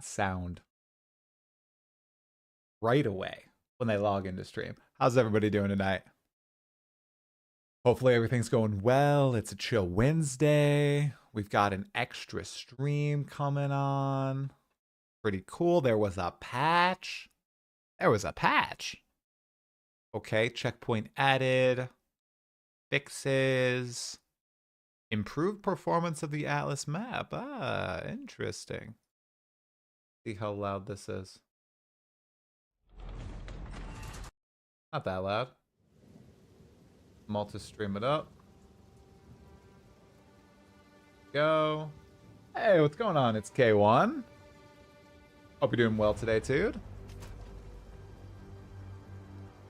that sound right away when they log into stream. How's everybody doing tonight? Hopefully everything's going well. It's a chill Wednesday. We've got an extra stream coming on. Pretty cool. There was a patch. Okay, checkpoint added. Fixes. Improved performance of the Atlas map. Ah, interesting. See how loud this is. Not that loud. Malta stream it up. Go. Hey, what's going on? It's K1. Hope you're doing well today, dude.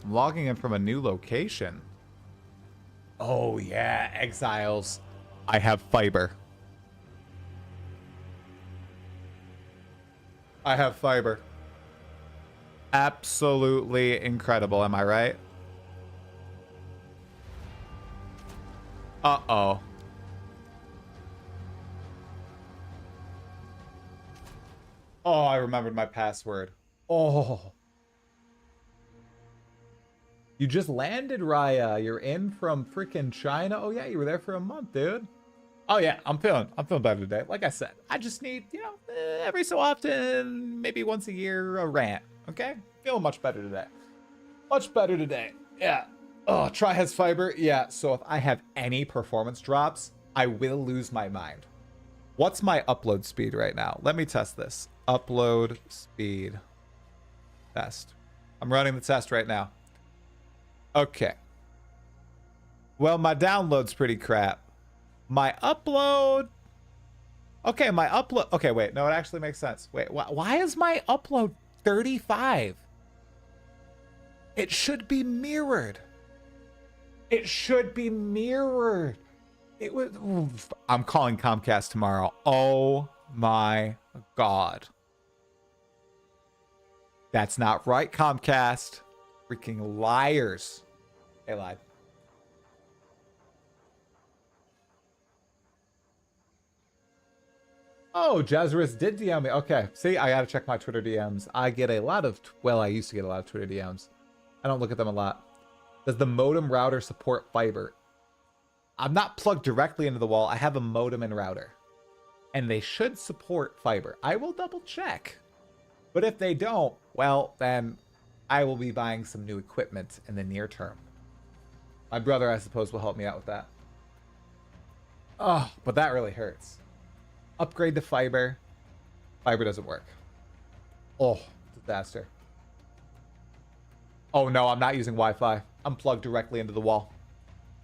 I'm logging in from a new location. Oh, yeah. Exiles. I have fiber. Absolutely incredible, am I right? Uh-oh. Oh, I remembered my password. Oh. You just landed, Raya. You're in from freaking China. Oh, yeah, you were there for a month, dude. Oh, yeah, I'm feeling better today. Like I said, I just need, every so often, maybe once a year, a rant. Okay? Feeling much better today. Yeah. Oh, try has fiber. Yeah, so if I have any performance drops, I will lose my mind. What's my upload speed right now? Let me test this. Upload speed. Test. I'm running the test right now. Okay. Well, my download's pretty crap. My upload... Okay, my upload... Okay, wait. No, it actually makes sense. Wait, why is my upload 35? It should be mirrored. It was... I'm calling Comcast tomorrow. Oh my God. That's not right, Comcast. Freaking liars. They lied. Oh, Jazarus did DM me. Okay, see, I gotta check my Twitter DMs. I get a lot of... Well, I used to get a lot of Twitter DMs. I don't look at them a lot. Does the modem router support fiber? I'm not plugged directly into the wall. I have a modem and router. And they should support fiber. I will double check. But if they don't, well, then I will be buying some new equipment in the near term. My brother, I suppose, will help me out with that. Oh, but that really hurts. Upgrade to fiber. Fiber doesn't work. Oh, disaster. Oh no, I'm not using Wi-Fi. I'm plugged directly into the wall.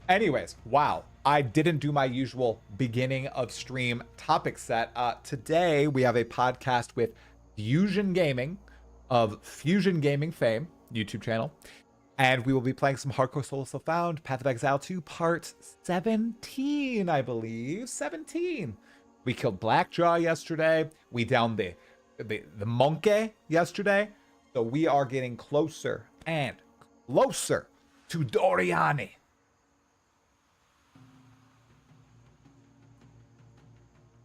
Anyways, wow. I didn't do my usual beginning of stream topic set. Today, we have a podcast with Fusion Gaming of Fusion Gaming fame, YouTube channel. And we will be playing some Hardcore Soul So Found, Path of Exile 2, part 17, I believe. 17. We killed Blackjaw yesterday. We downed the monkey yesterday. So we are getting closer and closer to Doriani.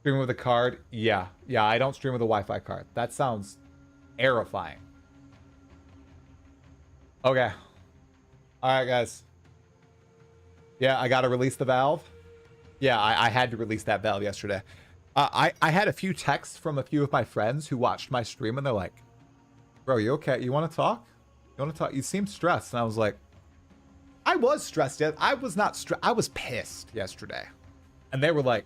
Stream with a card? Yeah, I don't stream with a Wi-Fi card. That sounds terrifying. Okay. All right, guys. Yeah, I got to release the valve. Yeah, I had to release that valve yesterday. I had a few texts from a few of my friends who watched my stream, and they're like, bro, you okay? You want to talk? You want to talk? You seem stressed. And I was like, I was stressed. I was not stressed. I was pissed yesterday. And they were like,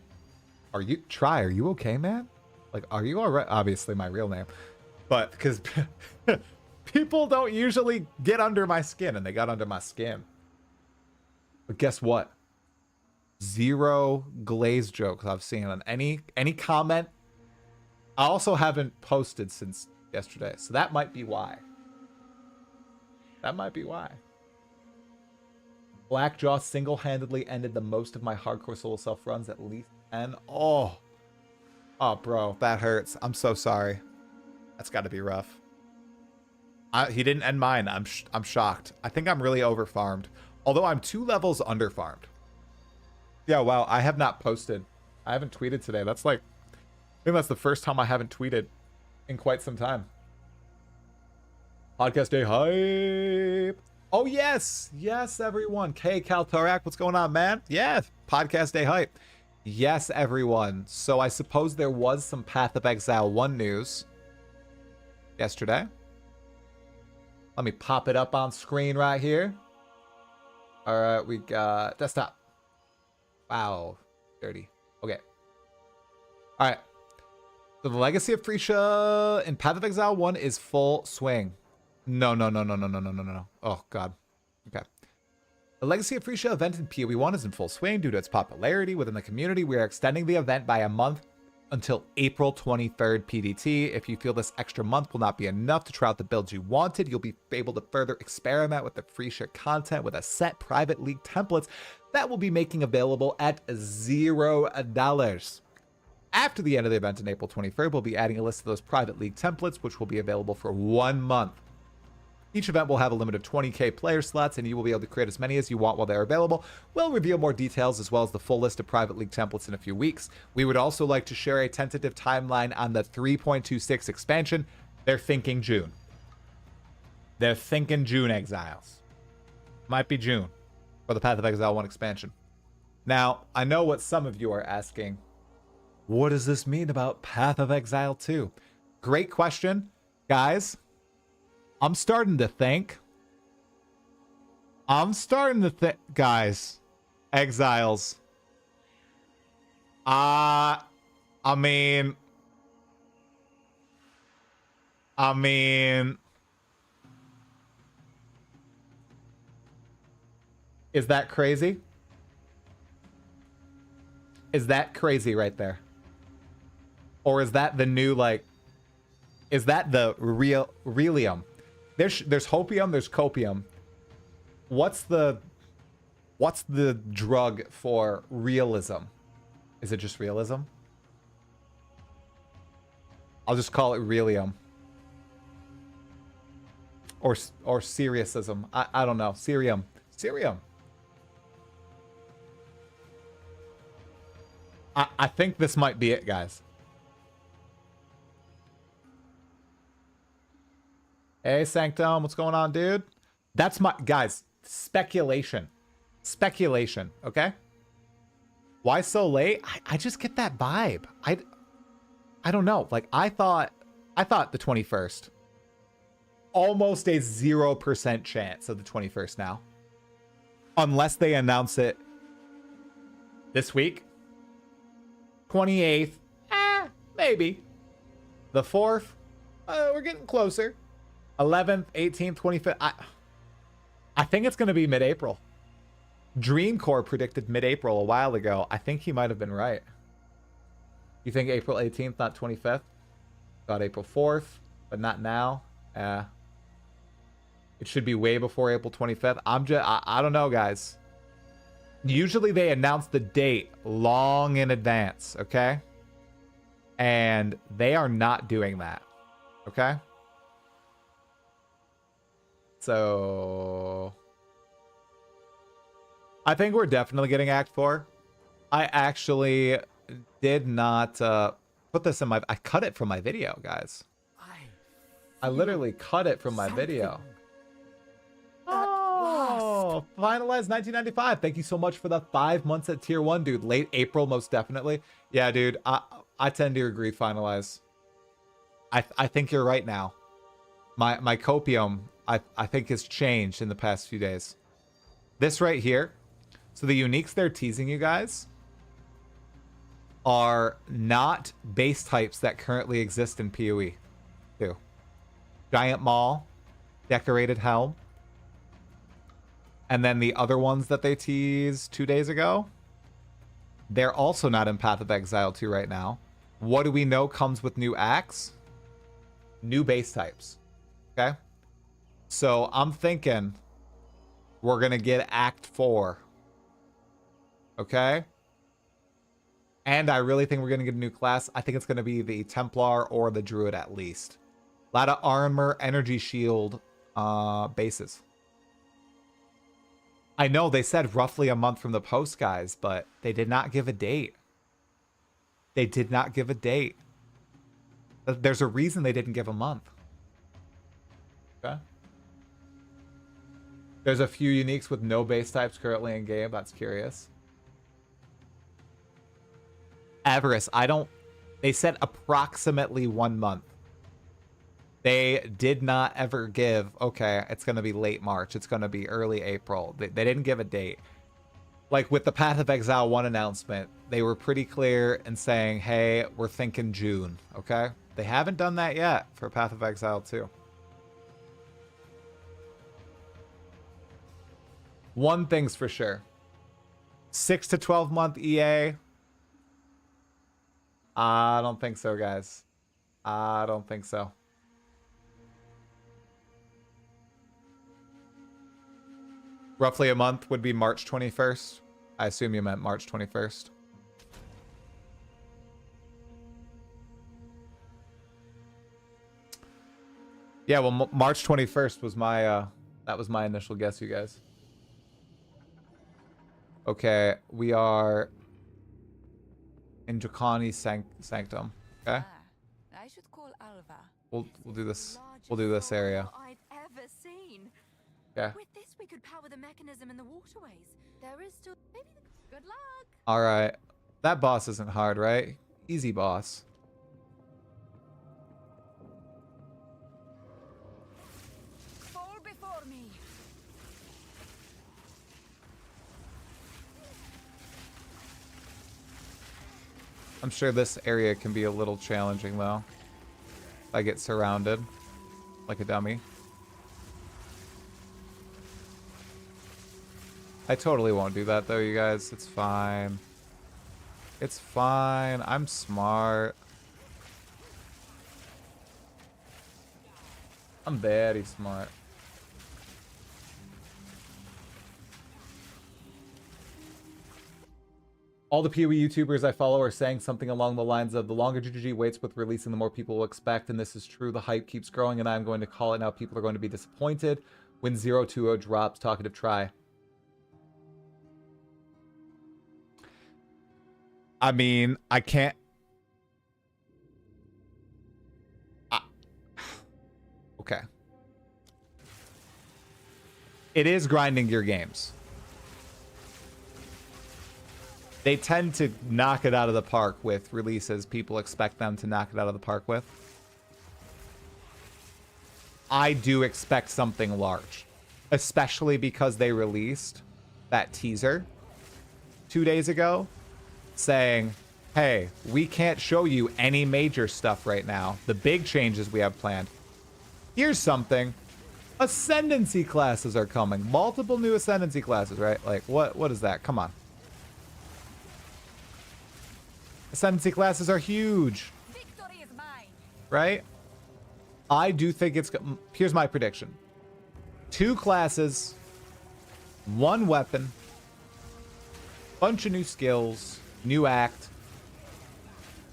are you okay, man? Like, are you all right? Obviously my real name, but because people don't usually get under my skin, and they got under my skin. But guess what? Zero glaze jokes I've seen on any comment. I also haven't posted since yesterday, so that might be why. Blackjaw single-handedly ended the most of my Hardcore Soul Self runs, at least 10. Oh, bro, that hurts. I'm so sorry. That's got to be rough. He didn't end mine. I'm shocked. I think I'm really overfarmed, although I'm 2 levels underfarmed. Yeah, wow. I have not posted. I haven't tweeted today. That's like, I think that's the first time I haven't tweeted in quite some time. Podcast day hype. Oh, yes. Yes, everyone. K Kaltarak, what's going on, man? Yeah, podcast day hype. Yes, everyone. So I suppose there was some Path of Exile 1 news yesterday. Let me pop it up on screen right here. All right, we got desktop. Wow, dirty. Okay. All right. So the Legacy of Frisia in Path of Exile 1 is full swing. No. Oh, God. Okay. The Legacy of Frisia event in PoE1 is in full swing due to its popularity within the community. We are extending the event by a month until April 23rd PDT. If you feel this extra month will not be enough to try out the builds you wanted, you'll be able to further experiment with the Frisia content with a set private league templates that will be making available at $0. After the end of the event on April 23rd, we'll be adding a list of those private league templates, which will be available for 1 month. Each event will have a limit of 20k player slots, and you will be able to create as many as you want while they're available. We'll reveal more details as well as the full list of private league templates in a few weeks. We would also like to share a tentative timeline on the 3.26 expansion. They're thinking June. They're thinking June, Exiles. Might be June for the Path of Exile 1 expansion. Now, I know what some of you are asking. What does this mean about Path of Exile 2? Great question, guys. I'm starting to think, guys, Exiles. I mean, is that crazy? Is that crazy right there? Or is that the new, like, is that the realium? There's hopium, there's copium. What's the drug for realism? Is it just realism? I'll just call it realium. Or seriousism. I don't know. Cerium. I think this might be it, guys. Hey, Sanctum, what's going on, dude? That's my... Guys, speculation. Speculation, okay? Why so late? I just get that vibe. I don't know. Like, I thought the 21st. Almost a 0% chance of the 21st now. Unless they announce it this week. 28th. Maybe. The 4th. We're getting closer. 11th, 18th, 25th. I think it's going to be mid-April. Dreamcore predicted mid-April a while ago. I think he might have been right. You think April 18th, not 25th? Thought April 4th, but not now. It should be way before April 25th. I don't know, guys. Usually they announce the date long in advance, okay? And they are not doing that, okay? So I think we're definitely getting Act 4. I actually did not put this in my... I cut it from my video, guys. I literally cut it from my video. Oh, finalized 1995. Thank you so much for the 5 months at tier 1, dude. Late April, most definitely. Yeah, dude. I tend to agree, finalize. I think you're right now. My copium... I think has changed in the past few days. This right here. So the uniques they're teasing you guys are not base types that currently exist in PoE 2. Giant Maul, Decorated Helm. And then the other ones that they teased 2 days ago, they're also not in Path of Exile 2 right now. What do we know comes with new acts? New base types. Okay? So I'm thinking we're going to get Act 4. Okay? And I really think we're going to get a new class. I think it's going to be the Templar or the Druid at least. A lot of armor, energy shield bases. I know they said roughly a month from the post, guys, but they did not give a date. They did not give a date. There's a reason they didn't give a month. Okay. There's a few uniques with no base types currently in game. That's curious. Avarice, I don't... They said approximately 1 month. They did not ever give, okay, it's going to be late March. It's going to be early April. They didn't give a date. Like with the Path of Exile 1 announcement, they were pretty clear in saying, hey, we're thinking June, okay? They haven't done that yet for Path of Exile 2. One thing's for sure. 6 to 12 month EA. I don't think so, guys. I don't think so. Roughly a month would be March 21st. I assume you meant March 21st. Yeah, well, March 21st was my, that was my initial guess, you guys. Okay, we are in Draconi's Sanctum. Okay. I should call Alva. We'll do this. We'll do this area. I've ever seen. Yeah. With this, we could power the mechanism in the waterways. There is still maybe. Good luck. All right. That boss isn't hard, right? Easy boss. Fall before me. I'm sure this area can be a little challenging, though. I get surrounded like a dummy. I totally won't do that, though, you guys. It's fine. It's fine. I'm smart. I'm very smart. All the PoE YouTubers I follow are saying something along the lines of the longer GGG waits with releasing, the more people will expect, and this is true. The hype keeps growing, and I'm going to call it now. People are going to be disappointed when 020 drops. Talkative try. I mean, I can't... Okay. It is grinding your games. They tend to knock it out of the park with releases people expect them to knock it out of the park with. I do expect something large, especially because they released that teaser 2 days ago saying, hey, we can't show you any major stuff right now. The big changes we have planned. Here's something. Ascendancy classes are coming. Multiple new Ascendancy classes, right? Like, what is that? Come on. Ascendancy classes are huge. Victory is mine. Right? I do think it's... Here's my prediction. 2 classes, 1 weapon, bunch of new skills, new act,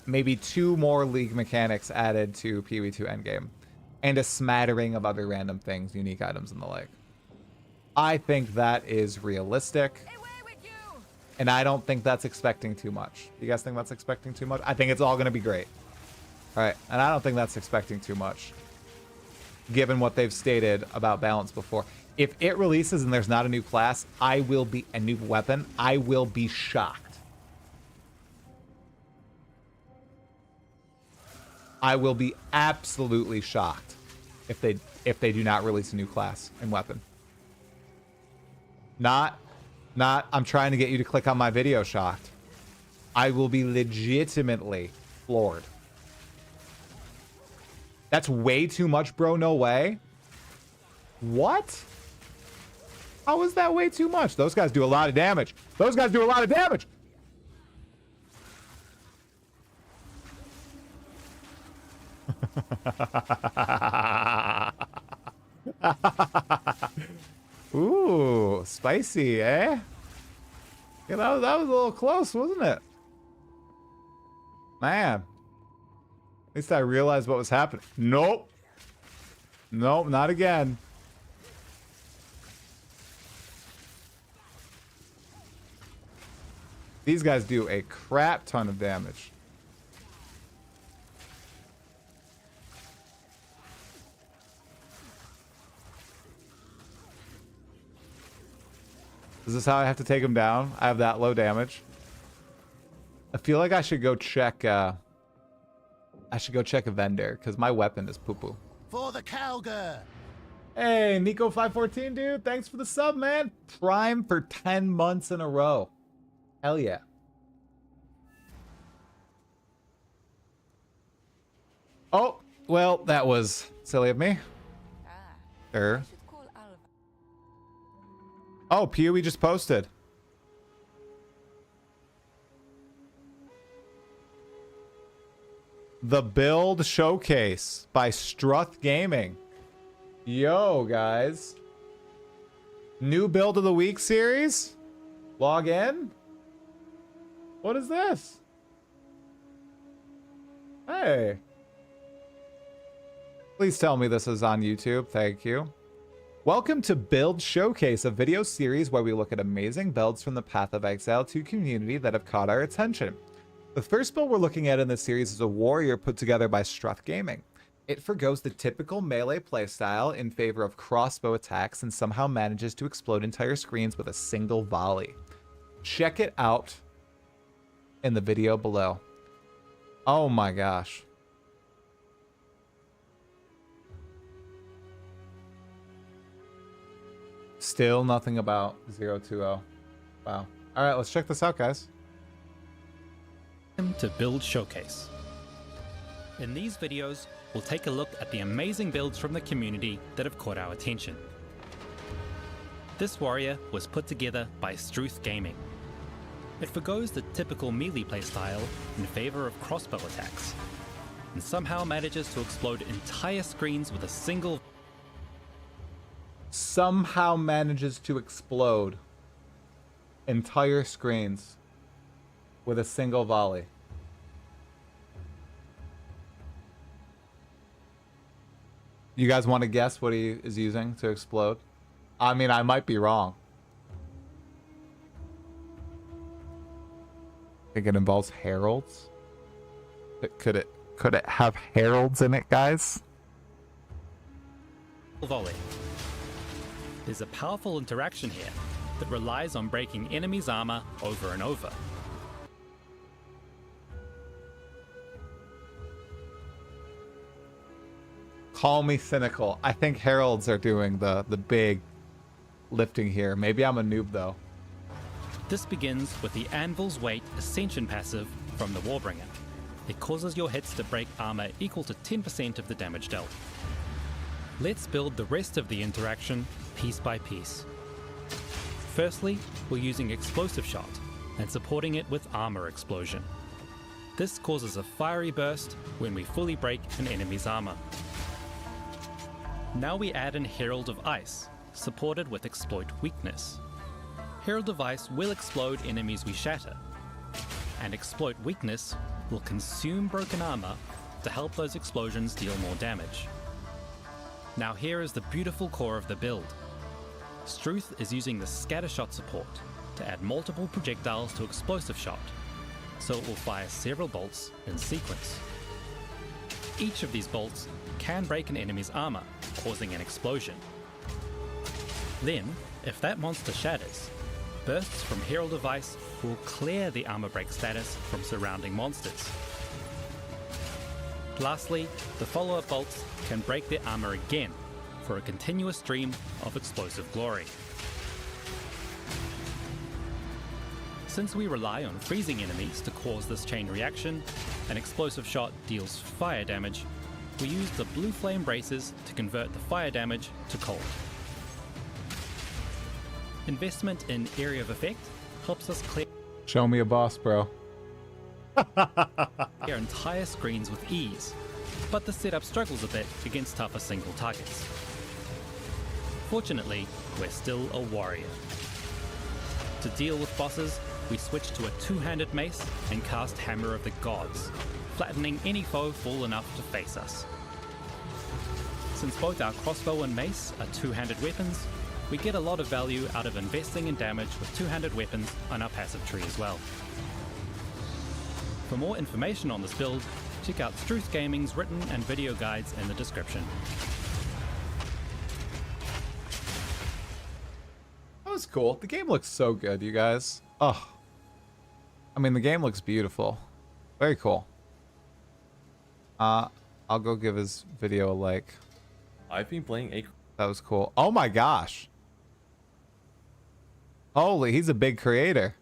maybe 2 more league mechanics added to PoE2 endgame, and a smattering of other random things, unique items and the like. I think that is realistic. Away with you. And I don't think that's expecting too much. You guys think that's expecting too much? I think it's all going to be great. All right. And I don't think that's expecting too much, given what they've stated about balance before. If it releases and there's not a new class, I will be a new weapon. I will be shocked. I will be absolutely shocked if they do not release a new class and weapon. Not I'm trying to get you to click on my video shocked. I will be legitimately floored. That's way too much, bro. No way. What? How is that way too much? Those guys do a lot of damage. Those guys do a lot of damage. Ooh, spicy, eh? Yeah, that was a little close, wasn't it? Man. At least I realized what was happening. Nope. Nope, not again. These guys do a crap ton of damage. Is this how I have to take him down? I have that low damage. I feel like I should go check a vendor because my weapon is poo-poo. For the Calgar. Hey, Nico514, dude. Thanks for the sub, man. Prime for 10 months in a row. Hell yeah. Oh, well, that was silly of me. Should call Alva. Oh, PoE just posted. The Build Showcase by Struth Gaming. Yo, guys. New Build of the Week series? Log in? What is this? Hey. Please tell me this is on YouTube. Thank you. Welcome to Build Showcase, a video series where we look at amazing builds from the Path of Exile 2 community that have caught our attention. The first build we're looking at in this series is a warrior put together by Struth Gaming. It forgoes the typical melee playstyle in favor of crossbow attacks and somehow manages to explode entire screens with a single volley. Check it out in the video below. Oh my gosh. Still nothing about 020. Wow. All right, let's check this out, guys. To Build Showcase. In these videos, we'll take a look at the amazing builds from the community that have caught our attention. This warrior was put together by Struth Gaming. It forgoes the typical melee playstyle in favor of crossbow attacks, and somehow manages to explode entire screens with a single volley. You guys want to guess what he is using to explode? I mean, I might be wrong. I think it involves heralds. Could it have heralds in it, guys? volley. There's a powerful interaction here that relies on breaking enemies' armor over and over. Call me cynical. I think heralds are doing the big lifting here. Maybe I'm a noob though. This begins with the Anvil's Weight Ascension passive from the Warbringer. It causes your hits to break armor equal to 10% of the damage dealt. Let's build the rest of the interaction piece by piece. Firstly, we're using Explosive Shot and supporting it with Armor Explosion. This causes a fiery burst when we fully break an enemy's armor. Now we add in Herald of Ice, supported with Exploit Weakness. Herald of Ice will explode enemies we shatter, and Exploit Weakness will consume broken armor to help those explosions deal more damage. Now here is the beautiful core of the build. Struth is using the Scatter Shot support to add multiple projectiles to Explosive Shot, so it will fire several bolts in sequence. Each of these bolts can break an enemy's armor, causing an explosion. Then, if that monster shatters, bursts from Herald of Ice will clear the armor break status from surrounding monsters. Lastly, the follow-up bolts can break their armor again for a continuous stream of explosive glory. Since we rely on freezing enemies to cause this chain reaction, an Explosive Shot deals fire damage, we use the Blue Flame Braces to convert the fire damage to cold. Investment in Area of Effect helps us clear Show me a boss, bro. our entire screens with ease, but the setup struggles a bit against tougher single targets. Fortunately, we're still a warrior. To deal with bosses, we switch to a two-handed mace and cast Hammer of the Gods, flattening any foe full enough to face us. Since both our crossbow and mace are two-handed weapons, we get a lot of value out of investing in damage with two-handed weapons on our passive tree as well. For more information on this build, check out Struth Gaming's written and video guides in the description. was cool. The game looks so good, you guys. Oh, I mean, the game looks beautiful. Very cool. I'll go give his video a like. I've been playing a That was cool. Oh my gosh. Holy, he's a big creator.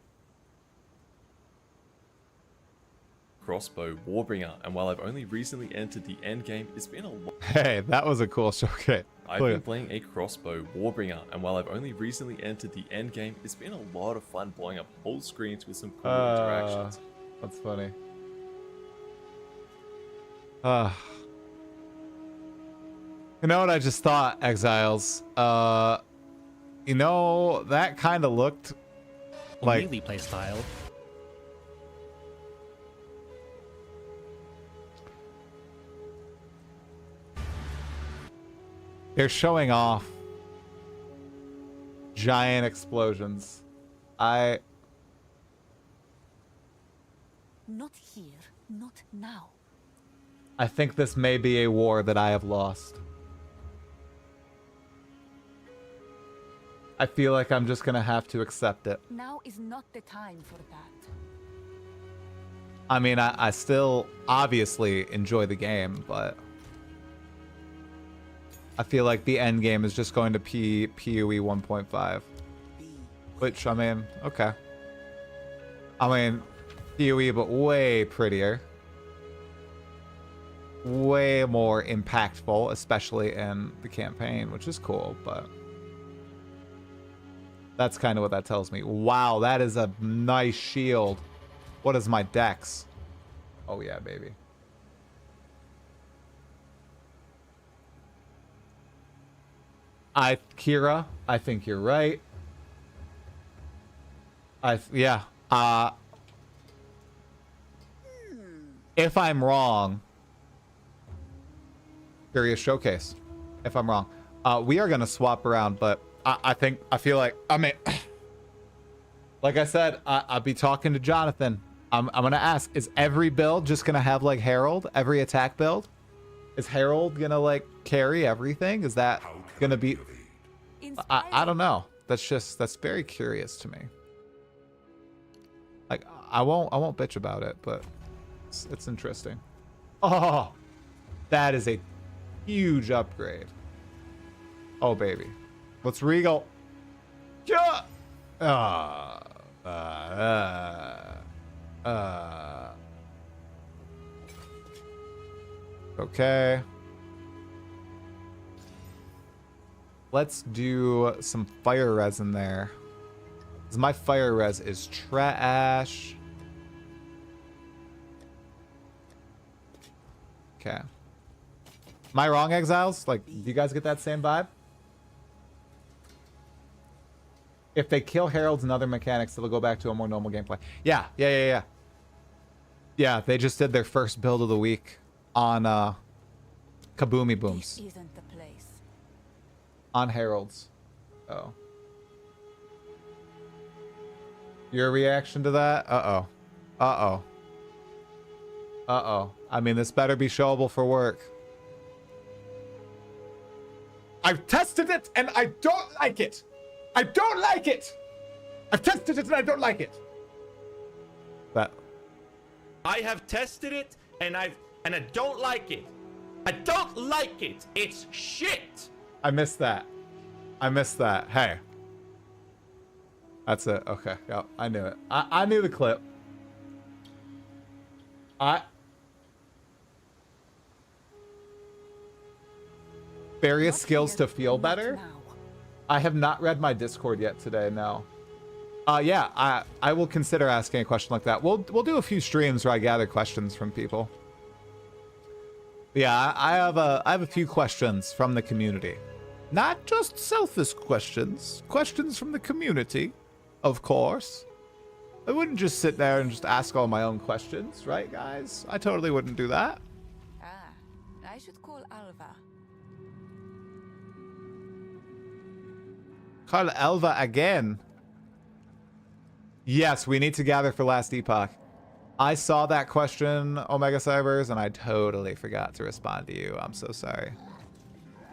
crossbow warbringer, and while I've only recently entered the end game, it's been a lot. Hey, that was a cool showcase. I've been playing a crossbow warbringer, and while I've only recently entered the end game, it's been a lot of fun blowing up whole screens with some cool interactions. That's funny. You know what I just thought, Exiles? You know, that kind of looked like... melee playstyle. They're showing off giant explosions. Not here, not now. I think this may be a war that I have lost. I feel like I'm just gonna have to accept it. Now is not the time for that. I mean, I still obviously enjoy the game, but I feel like the end game is just going to PoE 1.5. Which, I mean, okay. I mean, PoE, but way prettier. Way more impactful, especially in the campaign, which is cool, but that's kind of what that tells me. Wow, that is a nice shield. What is my dex? Oh yeah, baby. Kira, I think you're right. Yeah. If I'm wrong, Curious Showcase. If I'm wrong, we are gonna swap around, but I feel like, I mean, like I said, I'll be talking to Jonathan. I'm gonna ask, is every build just gonna have like Herald? Every attack build? Is Herald gonna like carry everything? Is that gonna be? I don't know. That's very curious to me. Like I won't bitch about it, but it's interesting. Oh, that is a huge upgrade. Oh baby, let's regal. Yeah. Okay. Let's do some fire res in there. 'Cause my fire res is trash. Okay. Am I wrong, Exiles? Like, do you guys get that same vibe? If they kill heralds and other mechanics, they'll go back to a more normal gameplay. Yeah. Yeah, they just did their first build of the week on Kaboomy Booms. This isn't the place. On heralds. Oh. Your reaction to that? Uh-oh. Uh-oh. Uh-oh. I mean, this better be showable for work. I've tested it and I don't like it. I don't like it. I've tested it and I don't like it. That. I have tested it and I don't like it. I don't like it. It's shit. I missed that. I missed that. Hey. That's it. Okay. Yep. I knew it. I knew the clip. Various skills to feel better. I have not read my Discord yet today. No. Yeah. I will consider asking a question like that. We'll do a few streams where I gather questions from people. Yeah. I have a few questions from the community. Not just selfish questions. Questions from the community, of course. I wouldn't just sit there and just ask all my own questions, right, guys? I totally wouldn't do that. I should call Alva. Call Elva again. Yes, we need to gather for Last Epoch. I saw that question, Omega Cybers, and I totally forgot to respond to you. I'm so sorry.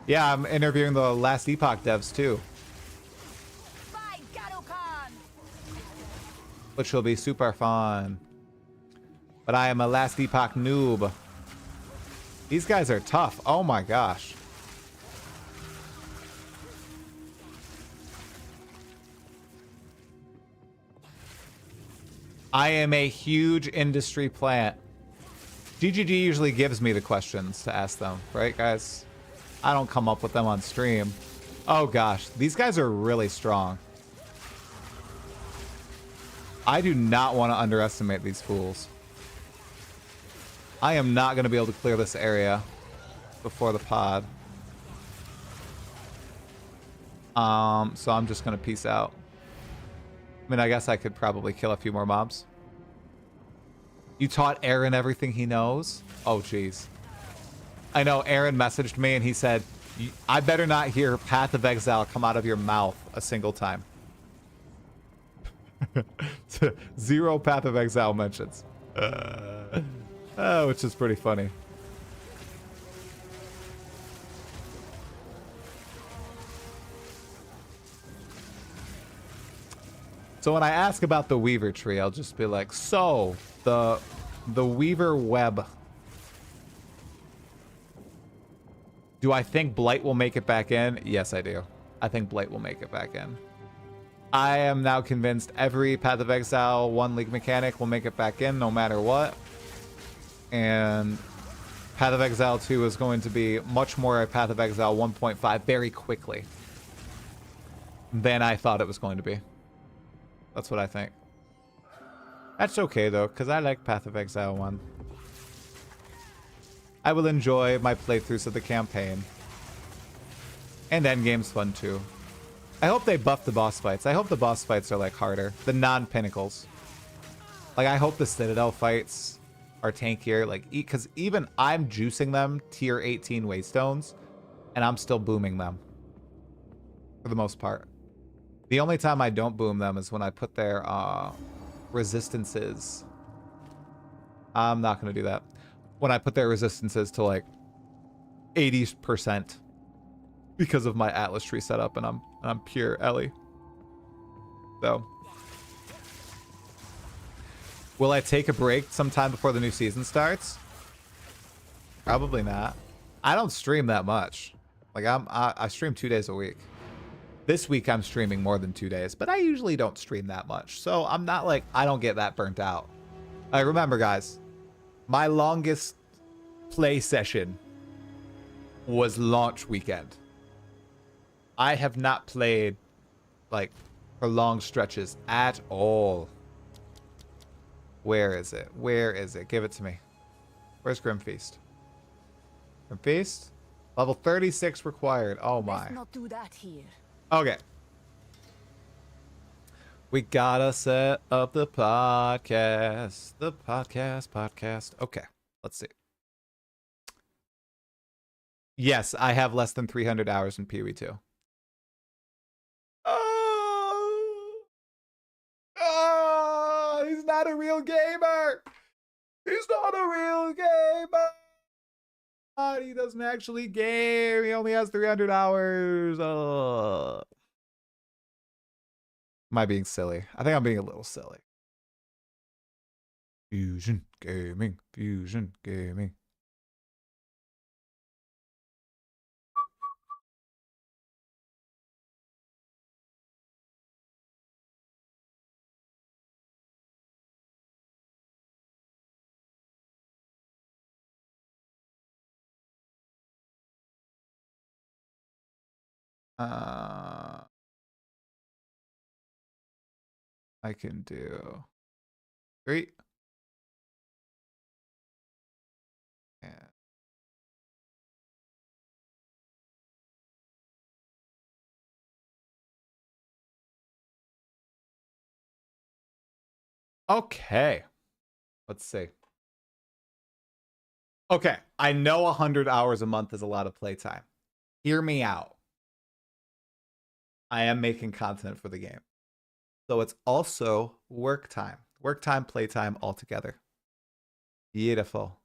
Yeah, I'm interviewing the Last Epoch devs too. which will be super fun. But I am a last epoch noob. These guys are tough. Oh my gosh. I am a huge industry plant. GGG usually gives me the questions to ask them, right, guys? I don't come up with them on stream. Oh gosh, these guys are really strong. I do not want to underestimate these fools. I am not going to be able to clear this area before the pod. So I'm just going to peace out. I mean, I guess I could probably kill a few more mobs. You taught Aaron everything he knows? Oh, jeez. I know Aaron messaged me and he said, I better not hear Path of Exile come out of your mouth a single time. 0 Path of Exile mentions. Which is pretty funny. So when I ask about the Weaver tree, I'll just be like, so the Weaver web. Do I think Blight will make it back in? Yes, I do. I think Blight will make it back in. I am now convinced every Path of Exile 1 League mechanic will make it back in no matter what. And Path of Exile 2 is going to be much more a Path of Exile 1.5 very quickly than I thought it was going to be. That's what I think. That's okay though, because I like Path of Exile 1. I will enjoy my playthroughs of the campaign. And endgame's fun too. I hope they buff the boss fights. I hope the boss fights are like harder. The non-pinnacles. Like I hope the Citadel fights are tankier. Like, because even I'm juicing them tier 18 Waystones, and I'm still booming them. For the most part. The only time I don't boom them is when I put their resistances. I'm not going to do that. When I put their resistances to like 80% because of my Atlas tree setup, and I'm pure Ellie. So, will I take a break sometime before the new season starts? Probably not. I don't stream that much. Like I stream 2 days a week. This week I'm streaming more than 2 days, but I usually don't stream that much. So I'm not like, I don't get that burnt out. Remember guys, my longest play session was launch weekend. I have not played like for long stretches at all. Where is it? Where is it? Give it to me. Where's Grim Feast? Grim Feast? Level 36 required. Oh my. Let's not do that here. Okay. We gotta set up the podcast. The podcast. Okay. Let's see. Yes, I have less than 300 hours in PoE2. Oh, he's not a real gamer. He's not a real gamer. He doesn't actually game. He only has 300 hours. Am I being silly? I think I'm being a little silly. Fusion gaming. Fusion gaming. I can do 3. And okay. Let's see. Okay, I know 100 hours a month is a lot of playtime. Hear me out. I am making content for the game. So it's also work time. Work time, playtime all together. Beautiful.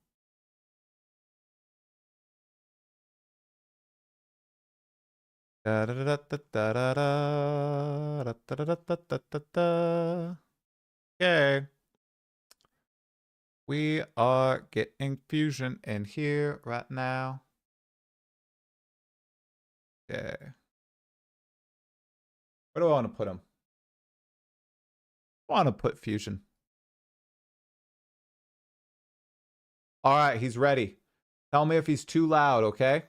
Da, da, da, da, da, da, da, da, da, da, da, da, da. Okay. We are getting fusion in here right now. Okay. Where do I want to put him? I want to put fusion. All right, he's ready. Tell me if he's too loud, okay?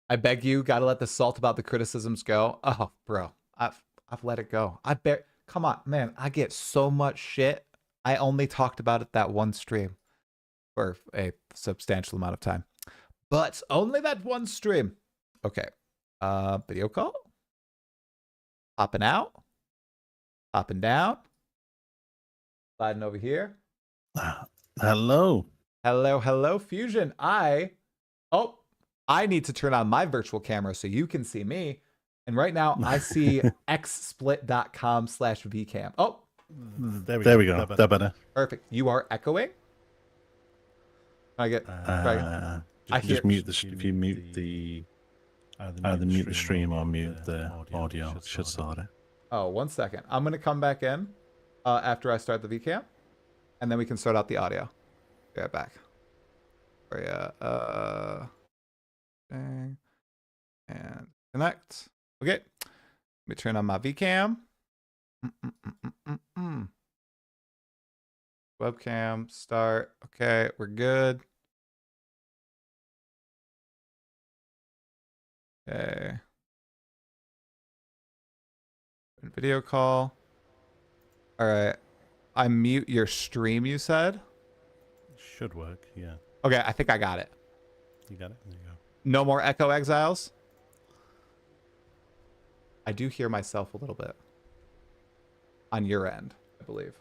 I beg you, gotta let the salt about the criticisms go. Oh, bro, I've let it go. Come on, man. I get so much shit. I only talked about it that one stream for a substantial amount of time, but only that one stream. Okay. Video call. Popping out. Popping down. Sliding over here. Hello. Hello, Fusion. I need to turn on my virtual camera so you can see me. And right now I see xsplit.com/vcam. Oh, there we go. That better. Perfect. You are echoing. I Just mute the. If you mute the, either mute the stream or mute the audio. It should start it. Oh, 1 second. I'm gonna come back in after I start the VCam, and then we can start out the audio. Be right back. And connect. Okay. Let me turn on my VCam. Webcam start. Okay, we're good. Okay. Video call. All right. I mute your stream, you said? Should work, yeah. Okay, I think I got it. You got it? There you go. No more echo exiles? I do hear myself a little bit. On your end, I believe.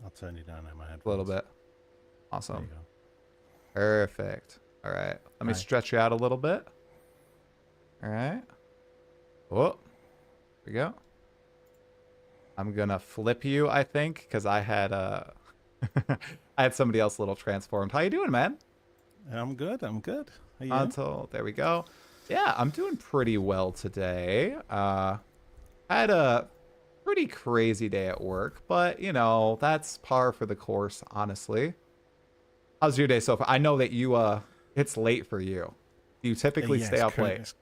I'll turn you down in my head. A little bit. Awesome. There you go. Perfect. All right. Let me stretch you out a little bit. All right. Oh, here we go. I'm gonna flip you, I think, because I had I had somebody else a little transformed. How you doing, man? I'm good. I'm good. Until there we go. Yeah, I'm doing pretty well today. I had a pretty crazy day at work, but you know, that's par for the course, honestly. How's your day so far? I know that you it's late for you. Do you typically stay up late?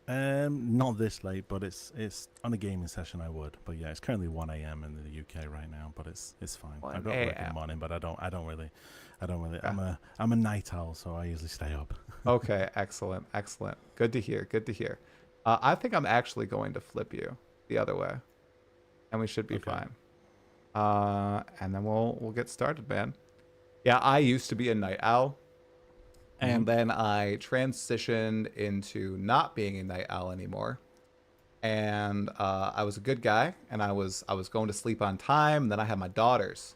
Not this late, but it's on a gaming session I would. But yeah, it's currently 1 a.m. in the UK right now, but it's fine. I've got work in the morning, but I don't really. Yeah. I'm a night owl, so I usually stay up. Okay, excellent. Good to hear. I think I'm actually going to flip you the other way, and we should be fine. And then we'll get started, man. Yeah, I used to be a night owl, and then I transitioned into not being a night owl anymore. And I was a good guy, and I was going to sleep on time. And then I had my daughters,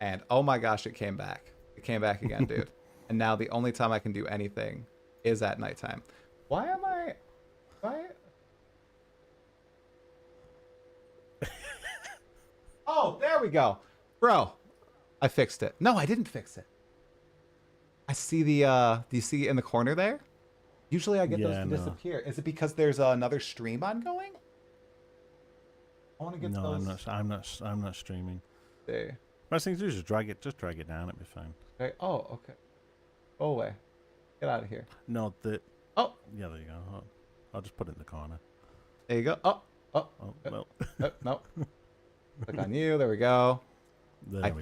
and oh my gosh, it came back. It came back again, dude. And now the only time I can do anything is at nighttime. Why am I? Oh, there we go, bro. I fixed it. No, I didn't fix it. I see the. Do you see it in the corner there? Usually I get those to disappear. Is it because there's another stream ongoing? I want to get those. No, I'm not streaming. There. Best thing to do is just drag it down. It'll be fine. Okay. Oh, okay. Go away. Get out of here. No, Oh. Yeah, there you go. Oh, I'll just put it in the corner. There you go. Oh. Well. No. Click on you. There we go. There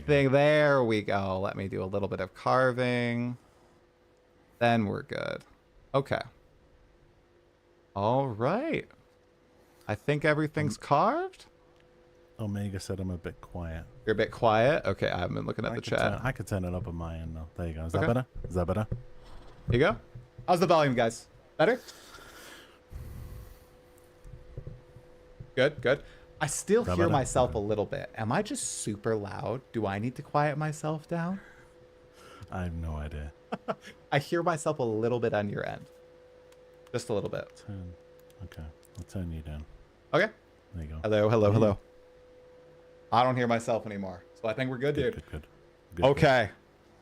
we go. Let me do a little bit of carving. Then we're good. Okay. All right. I think everything's carved. Omega said I'm a bit quiet. You're a bit quiet? Okay, I've been looking at the chat. I could turn it up on my end, though. There you go. Is that better? Here you go. How's the volume, guys? Better? Good. I still hear myself a little bit. Am I just super loud? Do I need to quiet myself down? I have no idea. I hear myself a little bit on your end. Just a little bit. Okay. I'll turn you down. Okay. There you go. Hello. I don't hear myself anymore. So I think we're good, dude. Good. Okay.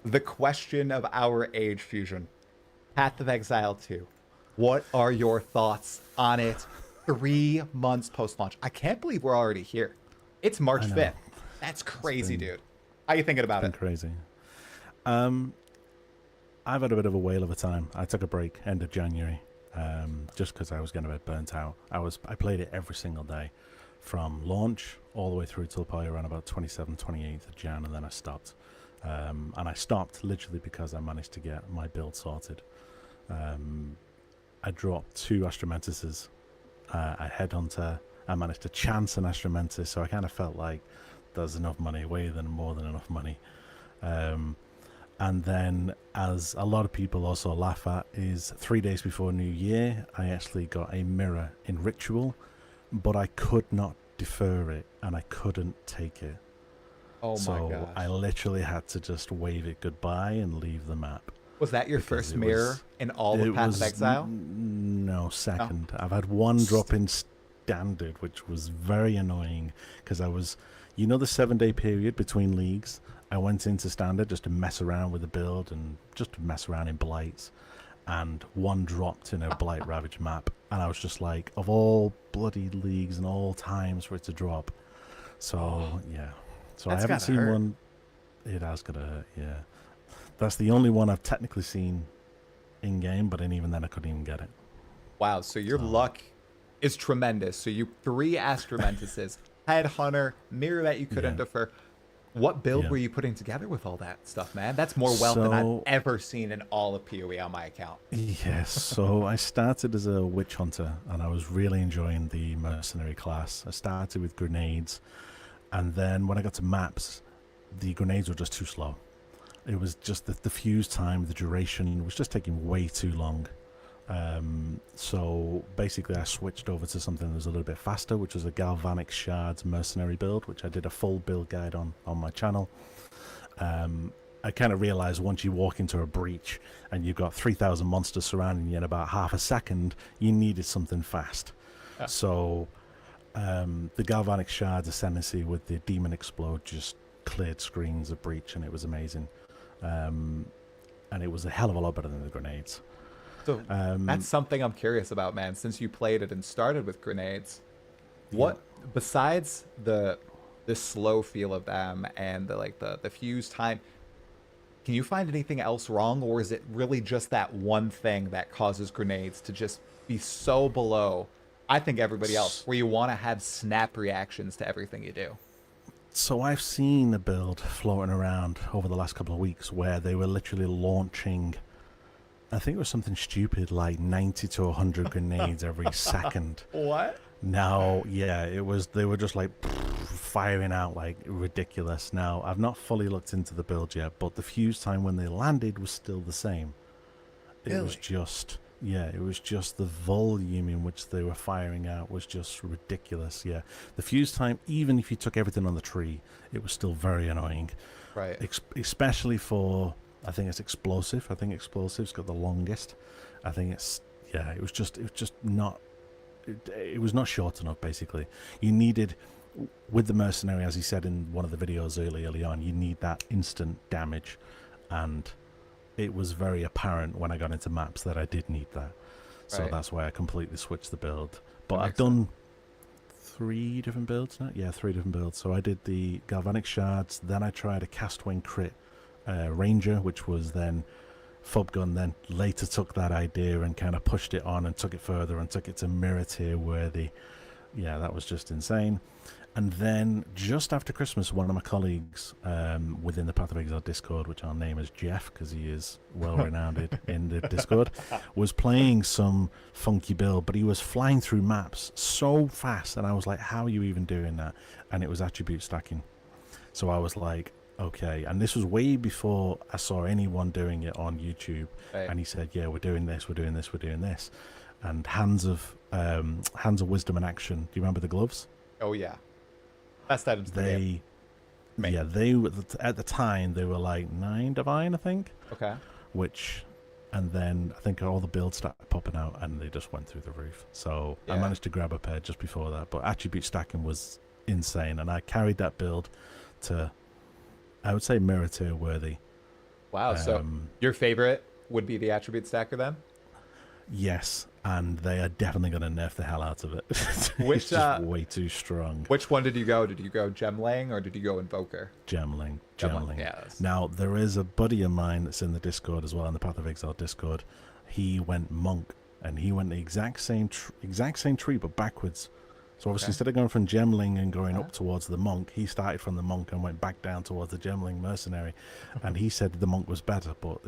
The question of our age, Fusion. Path of Exile 2. What are your thoughts on it 3 months post-launch? I can't believe we're already here. It's March 5th. That's crazy, dude. How are you thinking about it? Crazy. I've had a bit of a whale of a time. I took a break end of January, just because I was getting a bit burnt out. I played it every single day, from launch all the way through till probably around about 27th, 28th of Jan, and then I stopped. And I stopped literally because I managed to get my build sorted. I dropped 2 Astromantises, a Headhunter. I managed to chance an Astromantis, so I kind of felt like there's enough money, more than enough money. And then, as a lot of people also laugh at, is 3 days before New Year, I actually got a mirror in Ritual, but I could not defer it, and I couldn't take it. Oh my gosh. So I literally had to just wave it goodbye and leave the map. Was that your first mirror in all of Path of Exile? No, second. Oh. I've had one drop in standard, which was very annoying, because I was, the 7-day period between leagues, I went into standard just to mess around with the build and just to mess around in blights, and one dropped in a blight ravaged map, and I was just like, of all bloody leagues and all times for it to drop. So yeah, so I haven't seen one. It has gotta hurt. Yeah, that's the only one I've technically seen in game, but even then I couldn't even get it. Wow, so your luck is tremendous. So you 3 Astromantises, Headhunter, mirror that you couldn't defer. What build were you putting together with all that stuff, man? That's more wealth than I've ever seen in all of PoE on my account. Yes, so I started as a witch hunter, and I was really enjoying the mercenary class. I started with grenades, and then when I got to maps, the grenades were just too slow. It was just the fuse time, the duration was just taking way too long. So basically I switched over to something that was a little bit faster, which was a Galvanic Shards mercenary build, which I did a full build guide on my channel. I kind of realized once you walk into a breach and you've got 3,000 monsters surrounding you in about half a second, you needed something fast. So the Galvanic Shards Ascendancy with the Demon Explode just cleared screens of breach, and it was amazing. And it was a hell of a lot better than the grenades. So that's something I'm curious about, man. Since you played it and started with grenades, what besides the slow feel of them and the fuse time, can you find anything else wrong, or is it really just that one thing that causes grenades to just be so below, I think, everybody else, where you want to have snap reactions to everything you do? So I've seen a build floating around over the last couple of weeks where they were literally launching, I think it was something stupid like 90 to 100 grenades every second. What? Now, yeah, they were just like firing out like ridiculous. Now, I've not fully looked into the build yet, but the fuse time when they landed was still the same. It was just, it was just the volume in which they were firing out was just ridiculous. Yeah, the fuse time, even if you took everything on the tree, it was still very annoying. Right. Especially for, I think it's explosive. I think explosive's got the longest. I think it's, it was not short enough. Basically, you needed, with the mercenary, as he said in one of the videos early on, you need that instant damage, and it was very apparent when I got into maps that I did need that. So that's why I completely switched the build. But I've done 3 different builds now. Yeah, 3 different builds. So I did the Galvanic Shards, then I tried a Castwing Crit Ranger, which was then Fubgun, then later took that idea and kind of pushed it on and took it further and took it to mirror tier worthy. Yeah, that was just insane. And then just after Christmas, one of my colleagues within the Path of Exile Discord, which I'll name as Jeff because he is well renowned in the Discord, was playing some funky build, but he was flying through maps so fast, and I was like, how are you even doing that? And it was attribute stacking. So I was like, okay. And this was way before I saw anyone doing it on YouTube. And he said, yeah, we're doing this, we're doing this, we're doing this. And Hands of Wisdom and Action. Do you remember the gloves? Oh yeah. Best items in the game. Yeah, they were, at the time they were like 9 divine, I think. Okay. And then I think all the builds started popping out and they just went through the roof. So I managed to grab a pair just before that, but attribute stacking was insane, and I carried that build to, I would say, mirror tier worthy. Wow. So your favorite would be the attribute stacker then? Yes, and they are definitely going to nerf the hell out of it. Which, it's just way too strong. Which one did you go? Did you go Gemling or did you go Invoker? Gemling. Yeah, Now, there is a buddy of mine that's in the Discord as well, in the Path of Exile Discord. He went Monk, and he went the exact same tree, but backwards. So obviously, instead of going from Gemling and going up towards the Monk, he started from the Monk and went back down towards the Gemling Mercenary. And he said the Monk was better, but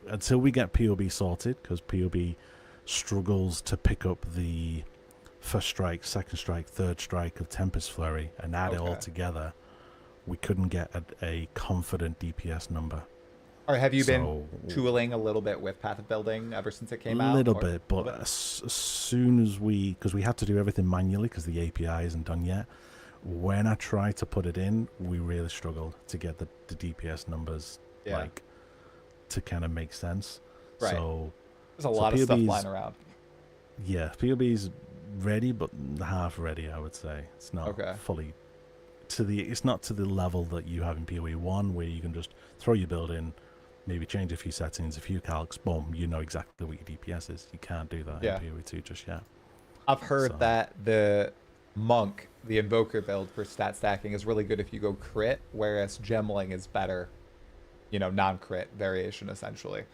until we get PoB sorted, because PoB struggles to pick up the first strike, second strike, third strike of Tempest Flurry and add it all together, we couldn't get a confident DPS number. Or have you been tooling a little bit with Path of Building ever since it came out? A little bit, but as soon as because we had to do everything manually because the API isn't done yet, when I tried to put it in, we really struggled to get the DPS numbers like to kind of make sense. Right. So there's a lot of stuff lying around. Yeah, PoB's ready, but half ready, I would say. It's not fully it's not to the level that you have in PoE1 where you can just throw your build in, maybe change a few settings, a few calcs, boom, you know exactly what your DPS is. You can't do that in PoE2 just yet. I've heard that the Monk, the Invoker build for stat stacking is really good if you go crit, whereas Gemling is better, non-crit variation essentially.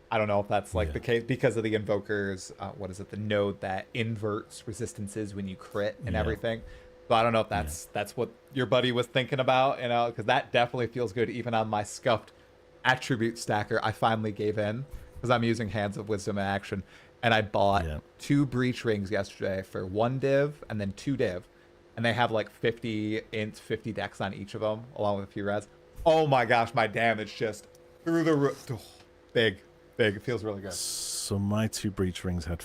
I don't know if that's like the case because of the Invoker's, the node that inverts resistances when you crit and everything. So I don't know if that's what your buddy was thinking about, because that definitely feels good even on my scuffed attribute stacker. I finally gave in because I'm using Hands of Wisdom in action, and I bought 2 breach rings yesterday for 1 div and then 2 div, and they have like 50 int, 50 dex on each of them along with a few res. Oh my gosh, my damage just through the roof. Oh, big. It feels really good. So my 2 breach rings had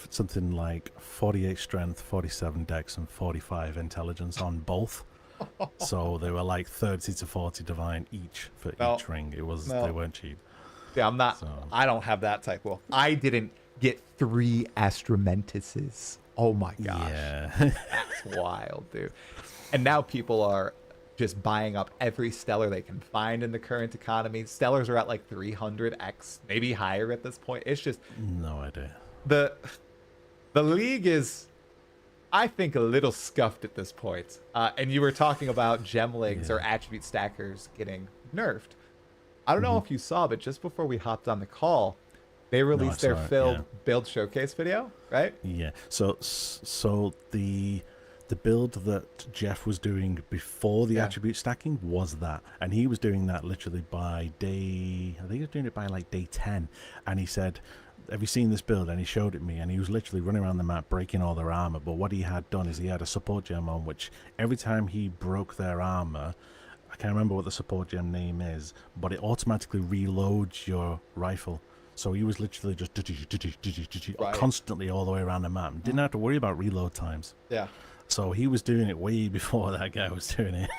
something like 48 strength, 47 dex, and 45 intelligence on both. So they were like 30 to 40 divine each for each ring. They weren't cheap. Yeah, I'm not. So. I don't have that type. Well, I didn't get 3 Astromentises. Oh my gosh. Yeah. That's wild, dude. And now people are just buying up every stellar they can find in the current economy. Stellars are at like 300x, maybe higher at this point. It's just no idea. The league is, I think, a little scuffed at this point. And you were talking about gemlings or attribute stackers getting nerfed. I don't know if you saw, but just before we hopped on the call, they released their build showcase video, right? Yeah. So the build that Jeff was doing before the attribute stacking was that, and he was doing that literally by day, I think he was doing it by like day 10, and he said, have you seen this build? And he showed it me, and he was literally running around the map breaking all their armor. But what he had done is he had a support gem on, which every time he broke their armor, I can't remember what the support gem name is, but it automatically reloads your rifle. So he was literally just constantly all the way around the map. Didn't have to worry about reload times. Yeah. So he was doing it way before that guy was doing it.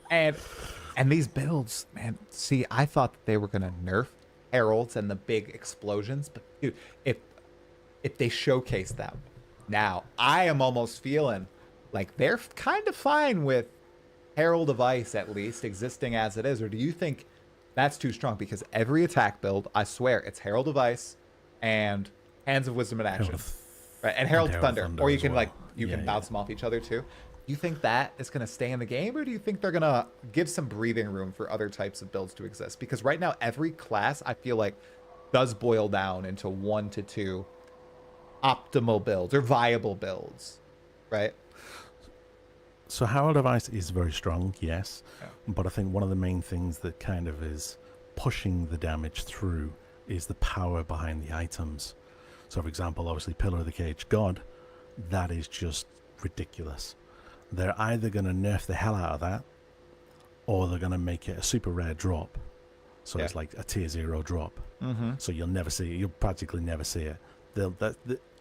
and these builds, man, see, I thought that they were going to nerf heralds and the big explosions. But, dude, if they showcase them now, I am almost feeling like they're kind of fine with Herald of Ice, at least, existing as it is. Or do you think that's too strong? Because every attack build, I swear, it's Herald of Ice and Hands of Wisdom in action. Right, and Herald of Thunder. Or you can can bounce them off each other too. Do you think that is going to stay in the game, or do you think they're going to give some breathing room for other types of builds to exist? Because right now, every class, I feel like, does boil down into 1 to 2 optimal builds or viable builds, right? So Herald of Ice is very strong, yes. Yeah. But I think one of the main things that kind of is pushing the damage through is the power behind the items. So, for example, obviously, Pillar of the Cage God, that is just ridiculous. They're either going to nerf the hell out of that, or they're going to make it a super rare drop. So it's like a tier 0 drop. Mm-hmm. So you'll never see it. You'll practically never see it.